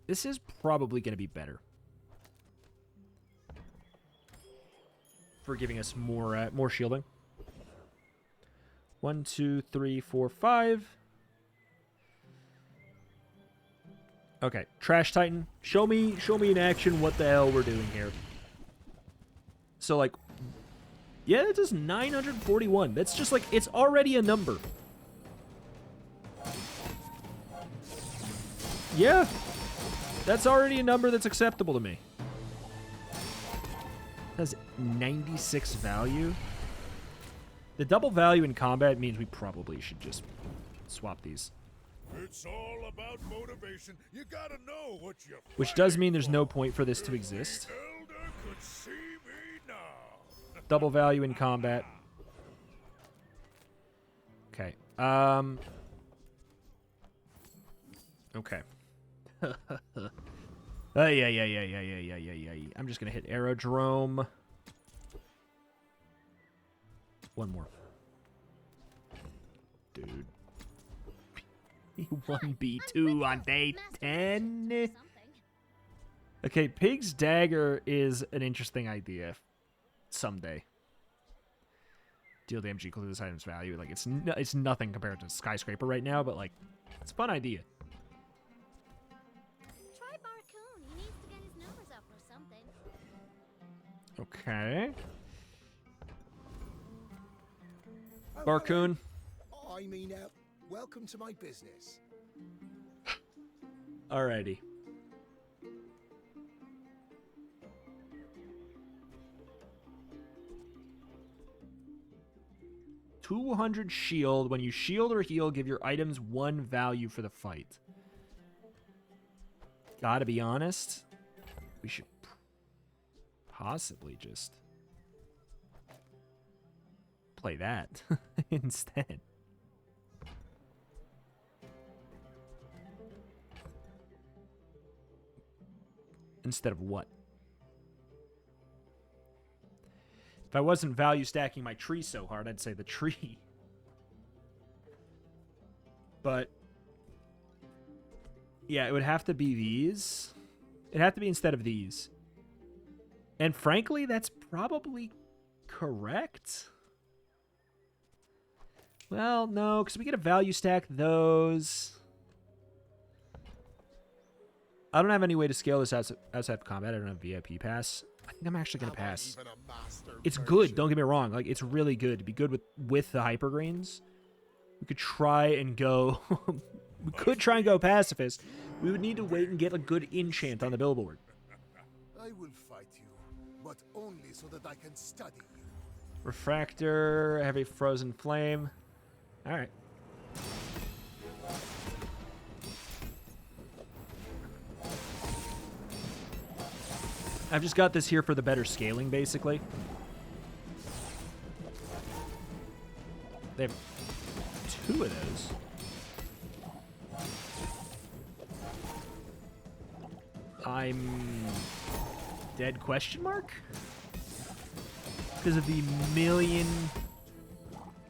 A: This is probably going to be better for giving us more shielding. 1, 2, 3, 4, 5. Okay, Trash Titan. Show me in action what the hell we're doing here. So, like, Yeah, it does 941. That's just like, it's already a number. Yeah. That's already a number that's acceptable to me. Has 96 value. The double value in combat means we probably should just swap these.
G: It's all about motivation. You gotta know what you're
A: Which does mean there's no point for this to exist.
G: Elder could see me now.
A: Double value in combat. Okay. Okay. Yeah. I'm just gonna hit Aerodrome. One more. Dude. B1, B2 on day 10. Okay, Pig's Dagger is an interesting idea. Someday. Deal damage equal to this item's value. Like, it's nothing compared to Skyscraper right now, but, like, it's a fun idea.
E: Try Barcoon. He needs to get his numbers up or something.
A: Okay. Barcoon.
F: I mean, welcome to my business.
A: Alrighty. $200 shield. When you shield or heal, give your items 1 value for the fight. Gotta be honest. We should possibly just play that instead. Instead of what? If I wasn't value stacking my tree so hard, I'd say the tree. But yeah, it would have to be these. It'd have to be instead of these. And frankly, that's probably correct. Well, no, because we get a value stack those. I don't have any way to scale this outside of combat. I don't have VIP pass. I think I'm actually going to pass. It's good, don't get me wrong. Like, it's really good to be good with the Hypergreens. We could try and go... we could try and go Pacifist. We would need to wait and get a good enchant on the billboard.
H: I will fight you, but only so that I can study you.
A: Refractor, heavy frozen flame. All right. I've just got this here for the better scaling, basically. They have 2 of those. I'm dead question mark? Because of the million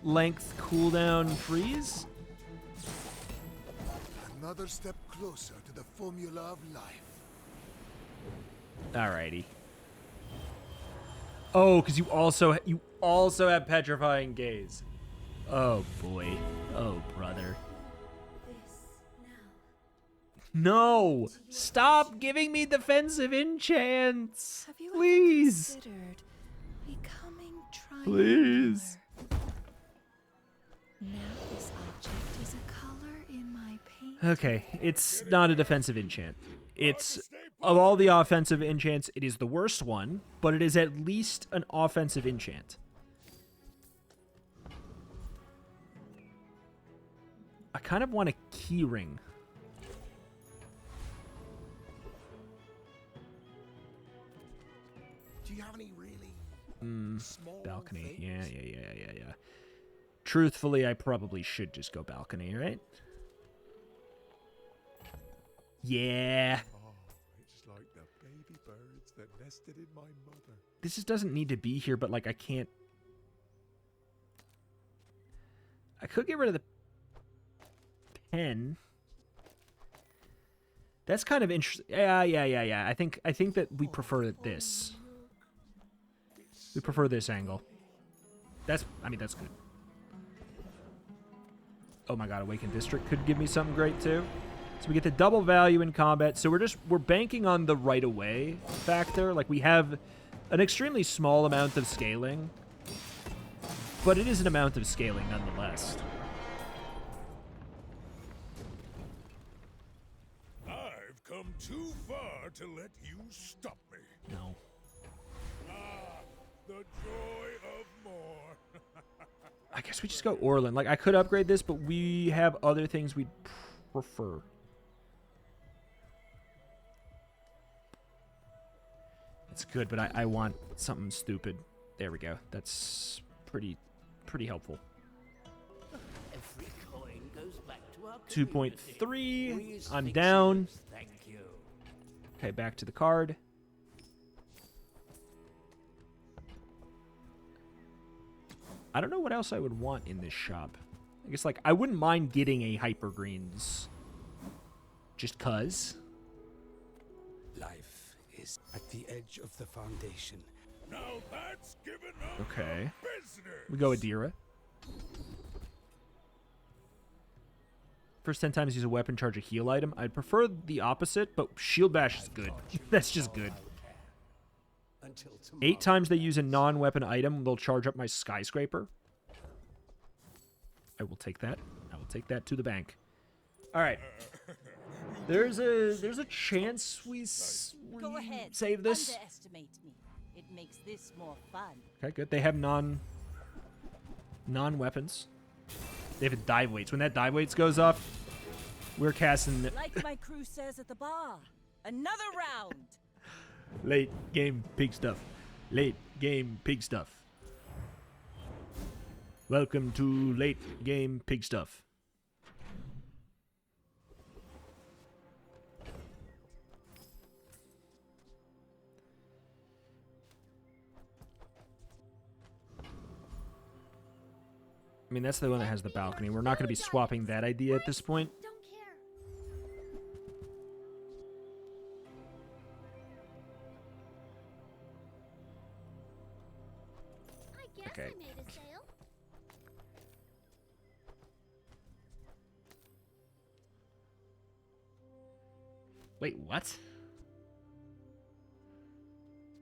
A: length cooldown freeze?
H: Another step closer to the formula of life.
A: Alrighty. Oh, because you also have Petrifying Gaze. Oh boy. Oh brother. No! Stop giving me defensive enchants!
B: Have you
A: Please!
B: ever considered becoming
A: Please!
B: Now this object is a color in my paint.
A: Okay, it's not a defensive enchant. It's, of all the offensive enchants, it is the worst one, but it is at least an offensive enchant. I kind of want a keyring.
F: Do you have any really small
A: Balcony.
F: things?
A: Yeah. Truthfully, I probably should just go balcony, right? Yeah.
F: Oh, it's like the baby birds that nested in my mother.
A: This just doesn't need to be here, but, like, I can't... I could get rid of the pen. That's kind of interesting. Yeah. I think that we prefer this. We prefer this angle. That's good. Oh my god, Awakened District could give me something great too. So we get the double value in combat. So we're banking on the right away factor. Like, we have an extremely small amount of scaling. But it is an amount of scaling nonetheless.
F: I've come too far to let you stop me.
A: No.
F: Ah, the joy of more.
A: I guess we just go Orland. Like, I could upgrade this, but we have other things we'd prefer. It's good, but I want something stupid. There we go. That's pretty helpful.
G: Every coin goes back to our
A: 2.3. I'm down.
G: Thank you.
A: Okay, back to the card. I don't know what else I would want in this shop. I guess, like, I wouldn't mind getting a Hypergreens. Just 'cause.
J: Life is at the edge of the foundation.
F: Now that's given up
A: Okay.
F: business.
A: We go Adira. First 10 times use a weapon, charge a heal item. I'd prefer the opposite, but Shield Bash is good. That's just good.
J: Until
A: 8 times they use a non-weapon item, they'll charge up my Skyscraper. I will take that. I will take that to the bank. All right. There's a chance we
B: Go ahead.
A: save this.
B: Underestimate me. It makes this more fun.
A: Okay, good. They have non-weapons. They have dive weights. When that dive weights goes up, we're casting
B: Like my crew says at the bar, another round.
A: late game pig stuff. Late game pig stuff. Welcome to late game pig stuff. I mean, that's the one that has the balcony. We're not going to be swapping that idea at this point.
E: Don't care. I guess
A: Okay.
E: I made a sale.
A: Wait, what?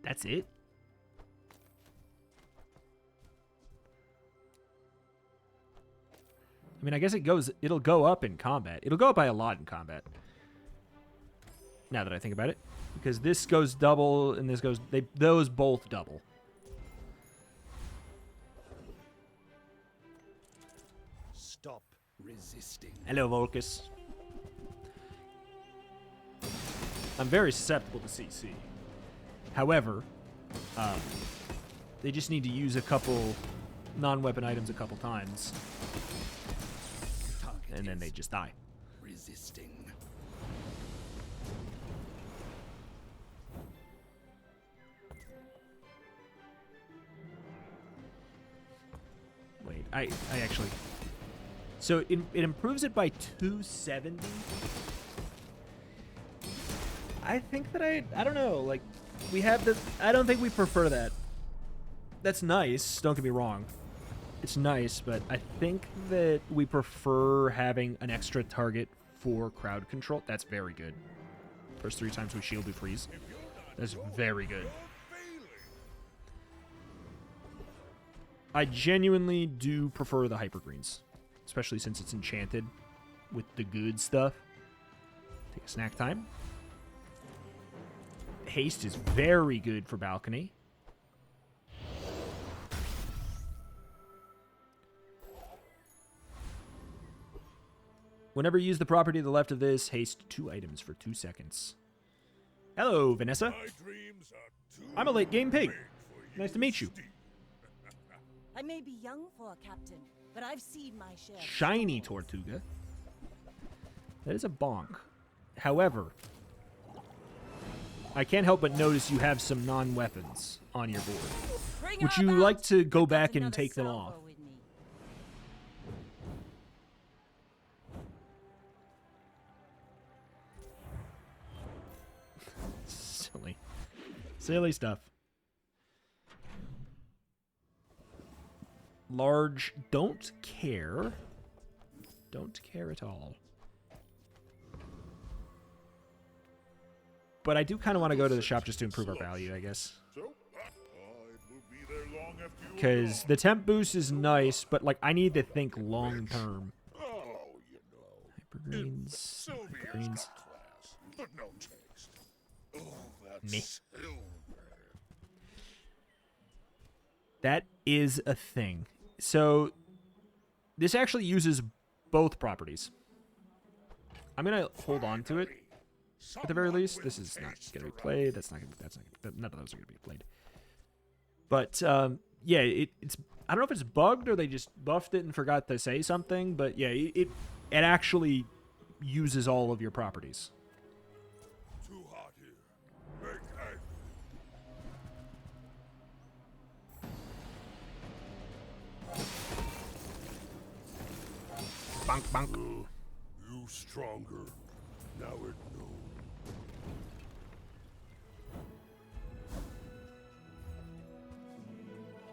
A: That's it? I mean, I guess it'll go up in combat. It'll go up by a lot in combat. Now that I think about it. Because this goes double and this goes, those both double.
J: Stop resisting.
A: Hello, Volcus. I'm very susceptible to CC. However, they just need to use a couple non-weapon items a couple times. And then they just die.
J: Resisting.
A: Wait, I actually... So it improves it by 270? I think that I don't know, like, we have the... I don't think we prefer that. That's nice, don't get me wrong. It's nice, but I think that we prefer having an extra target for crowd control. That's very good. First 3 times we shield, we freeze. That's very good. I genuinely do prefer the Hypergreens, especially since it's enchanted with the good stuff. Take a snack time. Haste is very good for balcony. Whenever you use the property to the left of this, haste 2 items for 2 seconds. Hello, Vanessa. I'm a late game pig. Nice to meet you.
B: I may be young for a captain, but I've seen my share.
A: Shiny Tortuga. That is a bonk. However, I can't help but notice you have some non-weapons on your board. Would you like to go back and take them off? Silly. Silly stuff. Large, don't care. Don't care at all. But I do kind of want to go to the shop just to improve our value, I guess.
F: So, it will be there long
A: Because the temp boost is nice, but like I need to think long term.
F: Oh, you know.
A: Hypergreens.
F: Sylvia's
A: Hypergreens.
F: got class, but no taste. Oh, that's
A: Me.
F: silver.
A: That is a thing. So this actually uses both properties. I'm gonna hold on to it at the very least. This is not gonna be played. That's not. None of those are gonna be played. But yeah, it's. I don't know if it's bugged or they just buffed it and forgot to say something. But yeah, it actually uses all of your properties.
F: Too hot here. Make hay.
A: Bonk, bonk.
F: You stronger. Now it knows.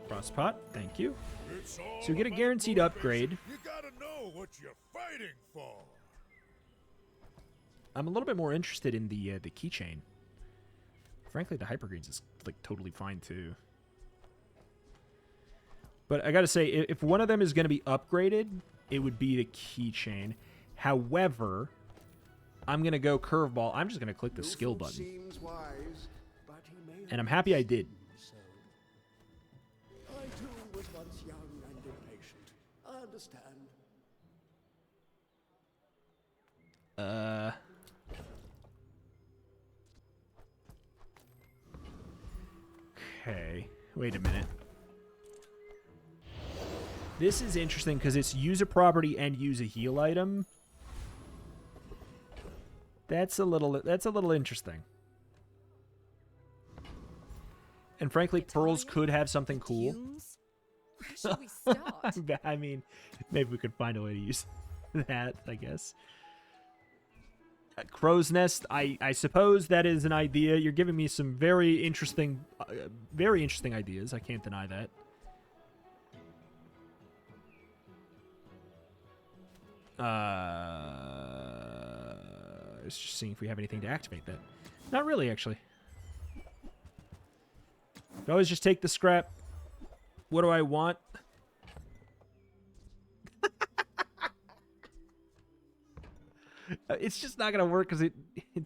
A: Frostpot, thank you.
F: It's all
A: So you get a
F: about
A: guaranteed upgrade.
F: You gotta know what you're fighting for.
A: I'm a little bit more interested in the keychain. Frankly, the Hypergreens is like totally fine too. But I gotta say, if one of them is gonna be upgraded, it would be the keychain. However, I'm gonna go curveball. I'm just gonna click the skill button,
J: Seems wise, but he may
A: and I'm happy I did.
J: so. I too was once young and impatient. I understand.
A: Okay. Wait a minute. This is interesting because it's use a property and use a heal item. That's a little interesting. And frankly, pearls could have something cool.
D: Fumes? Where should we start?
A: I mean, maybe we could find a way to use that, I guess. Crow's Nest, I suppose that is an idea. You're giving me some very interesting ideas. I can't deny that. Let's just seeing if we have anything to activate that. Not really, actually. I always just take the scrap. What do I want? It's just not gonna work because it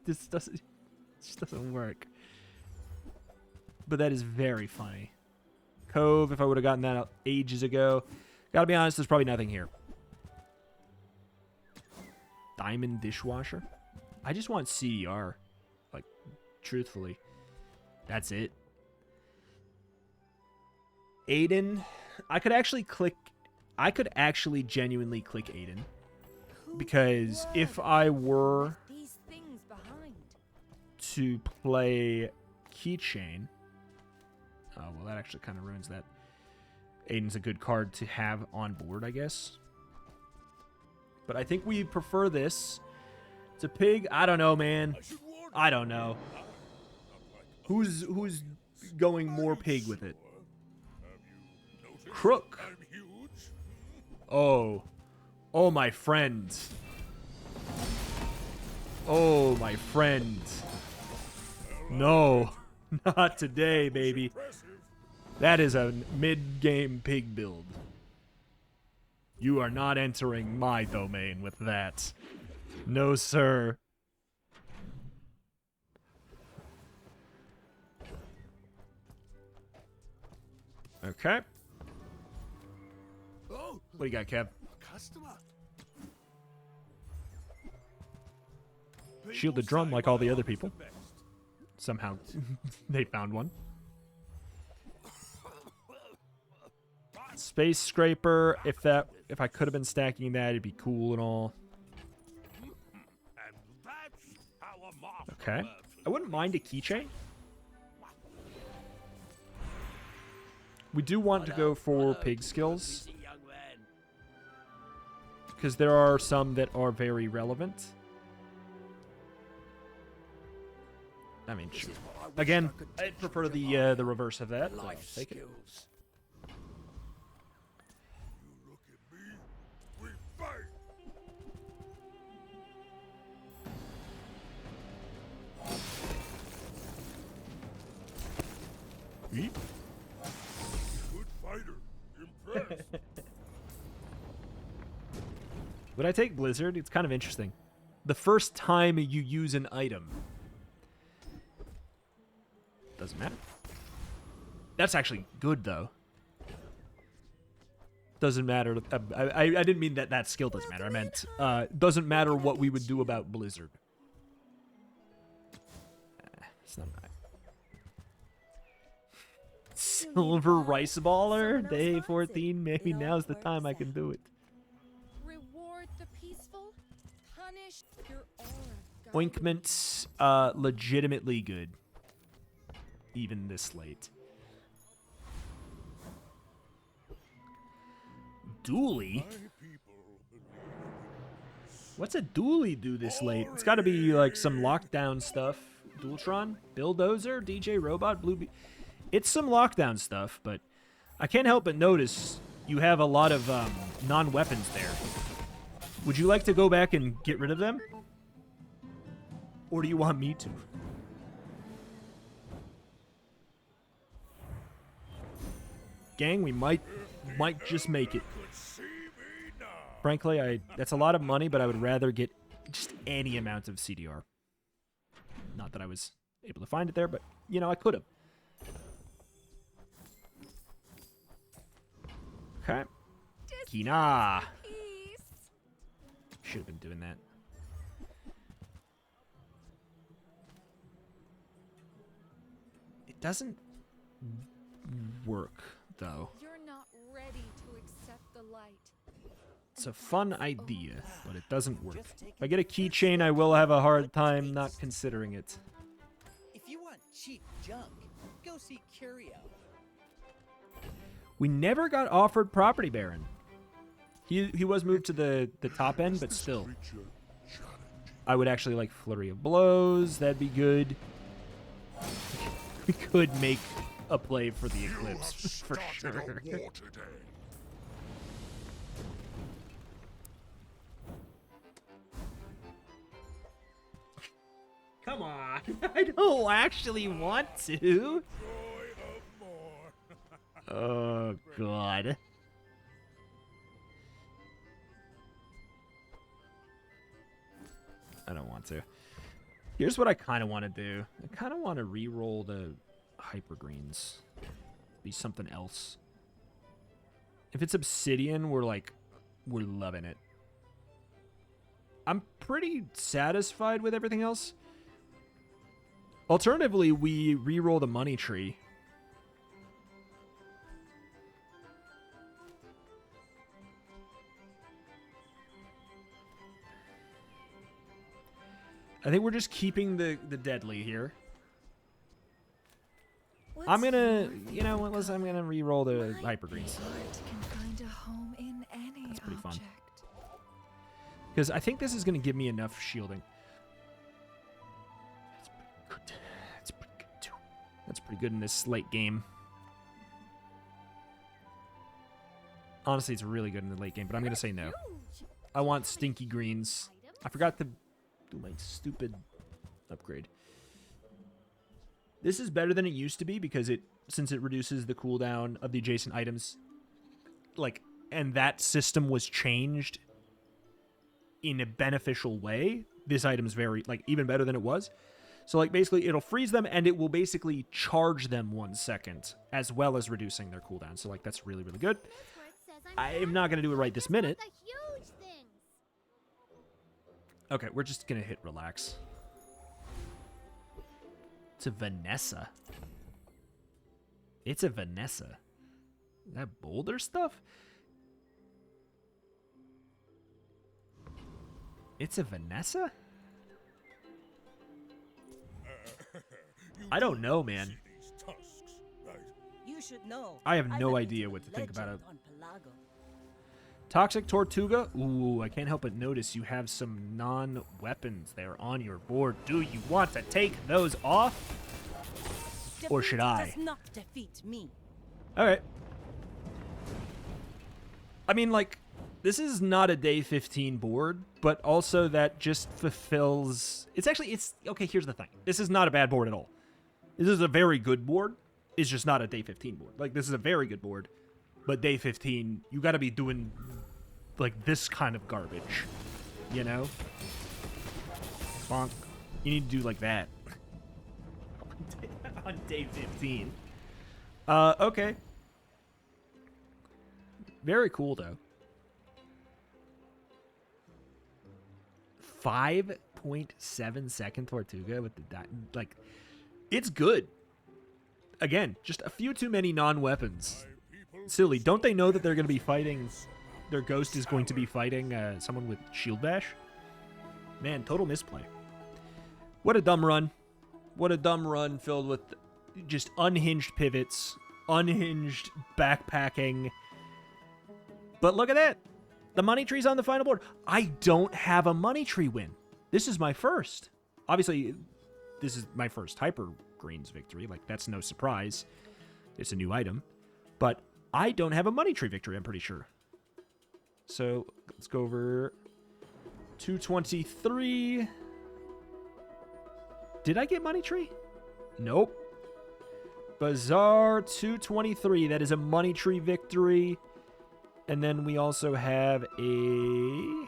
A: just doesn't work. But that is very funny. Cove, if I would have gotten that out ages ago. Gotta be honest, there's probably nothing here. Diamond dishwasher. I just want CDR. Like, truthfully. That's it. Aiden. I could actually genuinely click Aiden. Because if I were
B: These things behind.
A: to play Keychain... Oh, well, that actually kind of ruins that. Aiden's a good card to have on board, I guess. But I think we prefer this to Pig. I don't know, man. I don't know. Who's going more Pig with it? Crook. Oh. Oh, my friend. Oh, my friend. No. Not today, baby. That is a mid-game Pig build. You are not entering my domain with that. No, sir. Okay.
H: Oh,
A: What do you got, Kev?
H: customer.
A: Shielded drum like all the other people. Somehow they found one. Space Scraper, if I could have been stacking that, it'd be cool and all.
G: And that's how a master
A: Okay.
G: works.
A: I wouldn't mind a keychain. We do want to go for Pig skills, because there are some that are very relevant. I mean, sure. Again, I prefer the reverse of that. But I'll
J: Life
A: take it.
J: skills.
F: You look at me, we fight.
A: Yeet.
F: Good
A: Would I take Blizzard? It's kind of interesting. The first time you use an item. Doesn't matter. That's actually good, though. Doesn't matter. I didn't mean that skill doesn't matter. I meant doesn't matter what we would do about Blizzard. It's not right. Silver Rice Baller, day 14. Maybe now's the time I can do it.
B: Reward the peaceful, punish your aura.
A: Ointment, legitimately good. Even this late. Dually? What's a dually do this late? It's got to be like some lockdown stuff. Dualtron, Bulldozer, DJ Robot, Blue Bee. It's some lockdown stuff, but I can't help but notice you have a lot of non-weapons there. Would you like to go back and get rid of them? Or do you want me to? Gang, we might just make it. Frankly, that's a lot of money, but I would rather get just any amount of CDR. Not that I was able to find it there, but, you know, I could have. Okay. Kina. Should have been doing that. It doesn't work, though.
B: You're not ready to accept the light.
A: It's a fun idea, but it doesn't work. If I get a keychain, I will have a hard time not considering it.
C: If you want cheap junk, go see Curio.
A: We never got offered Property Baron. He was moved to the top end, but still. I would actually like Flurry of Blows. That'd be good. We could make a play for the Eclipse, for sure. Come on. I don't actually want to. Oh, God. I don't want to. Here's what I kind of want to do. I kind of want to re-roll the Hypergreens. Be something else. If it's Obsidian, we're loving it. I'm pretty satisfied with everything else. Alternatively, we re-roll the money tree. I think we're just keeping the deadly here. I'm gonna, you know what? I'm gonna re-roll the Hypergreens. That's pretty fun. Because I think this is gonna give me enough shielding. That's pretty good. That's pretty good too. That's pretty good in this late game. Honestly, it's really good in the late game, but I'm gonna say no. I want stinky greens. I forgot to do my stupid upgrade. This is better than it used to be because since it reduces the cooldown of the adjacent items, and that system was changed in a beneficial way. This item's very even better than it was. So basically it'll freeze them and it will basically charge them 1 second as well as reducing their cooldown. So that's really, really good. I'm not gonna do it right this minute. Okay, we're just gonna hit relax. It's a Vanessa. It's a Vanessa. Is that boulder stuff? It's a Vanessa? I don't know, man.
B: You should know.
A: I have no idea what to think about it. Toxic Tortuga? Ooh, I can't help but notice you have some non-weapons there on your board. Do you want to take those off? Or should I?
B: Does not defeat me.
A: Alright. I mean, this is not a day 15 board, but also that just fulfills... Okay, here's the thing. This is not a bad board at all. This is a very good board. It's just not a day 15 board. This is a very good board. But day 15, you gotta be doing like this kind of garbage, you know? Bonk. You need to do like that. On day 15. Okay. Very cool, though. 5.7 second Tortuga with the... like, it's good. Again, just a few too many non-weapons. Silly. Don't they know that they're going to be fighting... Their ghost is going to be fighting someone with shield bash? Man, total misplay. What a dumb run. What a dumb run filled with just unhinged pivots, unhinged backpacking. But look at that. The money tree's on the final board. I don't have a money tree win. This is my first. Obviously, this is my first Hypergreens victory. Like, that's no surprise. It's a new item. But I don't have a money tree victory, I'm pretty sure. So, let's go over 223. Did I get money tree? Nope. Bazaar 223. That is a money tree victory. And then we also have a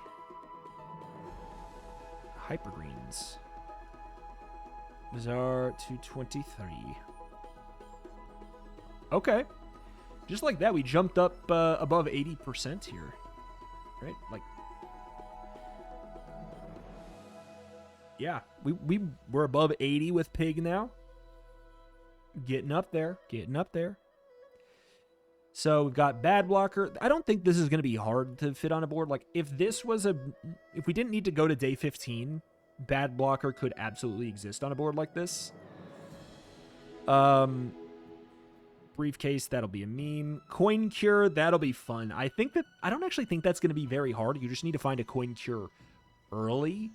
A: Hypergreens. Bazaar 223. Okay. Just like that, we jumped up above 80% here. Right? Like, yeah, we were above 80 with Pig now. Getting up there. Getting up there. So we've got Bad Blocker. I don't think this is going to be hard to fit on a board. Like, if this was if we didn't need to go to day 15, Bad Blocker could absolutely exist on a board like this. Briefcase, that'll be a meme. Coin Cure, that'll be fun. I don't actually think that's going to be very hard. You just need to find a Coin Cure early,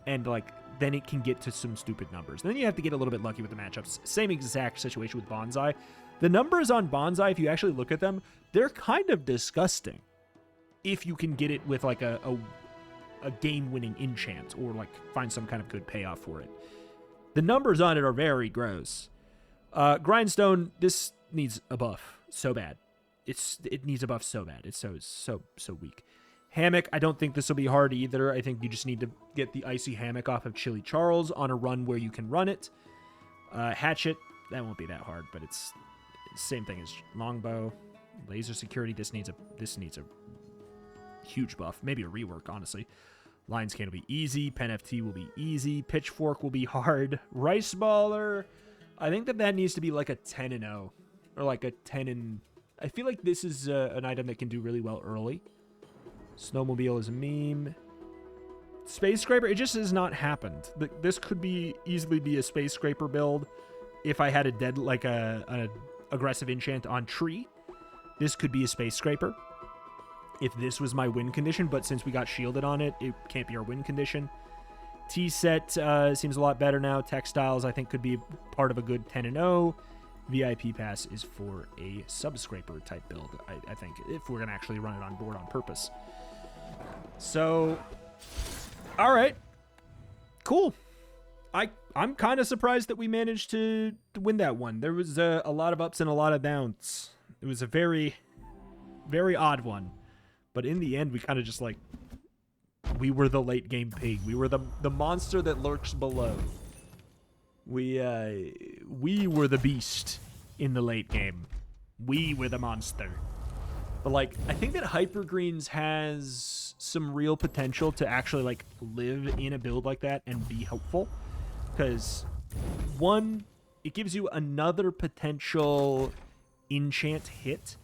A: and like then it can get to some stupid numbers. Then you have to get a little bit lucky with the matchups. Same exact situation with Bonsai. The numbers on Bonsai, if you actually look at them, they're kind of disgusting. If you can get it with like a game-winning enchant or like find some kind of good payoff for it. The numbers on it are very gross. Grindstone, this needs a buff so bad. It needs a buff so bad. It's so weak. Hammock, I don't think this will be hard either. I think you just need to get the Icy Hammock off of Chili Charles on a run where you can run it. Hatchet, that won't be that hard, but it's same thing as Longbow. Laser Security, this needs a huge buff. Maybe a rework, honestly. Lion's Cane will be easy. Pen FT will be easy. Pitchfork will be hard. Rice Baller, I think that needs to be like a 10-0. Or like a 10 I feel like this is an item that can do really well early. Snowmobile is a meme. Space Scraper, it just has not happened. This could easily be a Space Scraper build if I had an aggressive enchant on Tree. This could be a Space Scraper if this was my win condition, but since we got shielded on it, it can't be our win condition. T-Set seems a lot better now. Textiles, I think, could be part of a good 10-0. VIP Pass is for a Sub-Scraper type build, I think, if we're going to actually run it on board on purpose. So, all right. Cool. I'm kind of surprised that we managed to win that one. There was a lot of ups and a lot of downs. It was a very, very odd one. But in the end, we kind of just like... We were the late game pig. We were the monster that lurks below. We were the beast in the late game. We were the monster. But like, I think that Hypergreens has some real potential to actually like live in a build like that and be helpful. Because one, it gives you another potential enchant hit.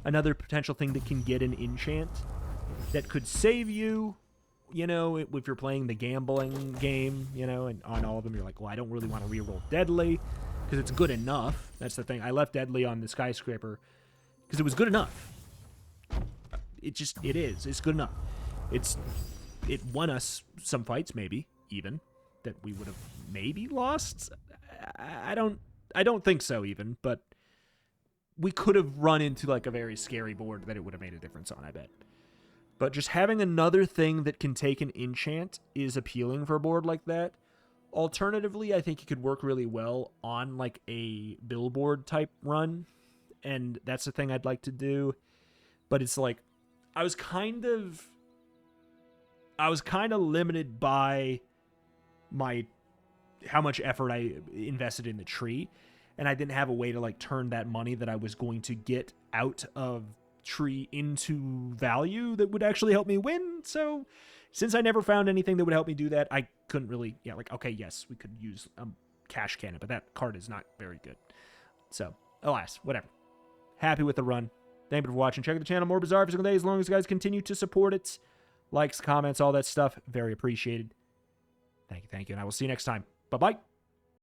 A: Another potential thing that can get an enchant that could save you. You know, if you're playing the gambling game, you know, and on all of them, you're like, well, I don't really want to reroll Deadly because it's good enough. That's the thing. I left Deadly on the Skyscraper because it was good enough. It is. It's good enough. It won us some fights, maybe, even, that we would have maybe lost. I don't think so, even, but we could have run into, like, a very scary board that it would have made a difference on, I bet. But just having another thing that can take an enchant is appealing for a board like that. Alternatively, I think it could work really well on like a billboard type run. And that's the thing I'd like to do. But it's like, I was kind of limited by how much effort I invested in the tree, and I didn't have a way to like turn that money that I was going to get out of tree into value that would actually help me win. So since I never found anything that would help me do that, I couldn't really, okay, yes, we could use a cash cannon, but that card is not very good. So, alas, whatever. Happy with the run. Thank you for watching. Check out the channel, more Bazaar every single day, as long as you guys continue to support it. Likes, comments, all that stuff, very appreciated. Thank you, and I will see you next time. Bye-bye.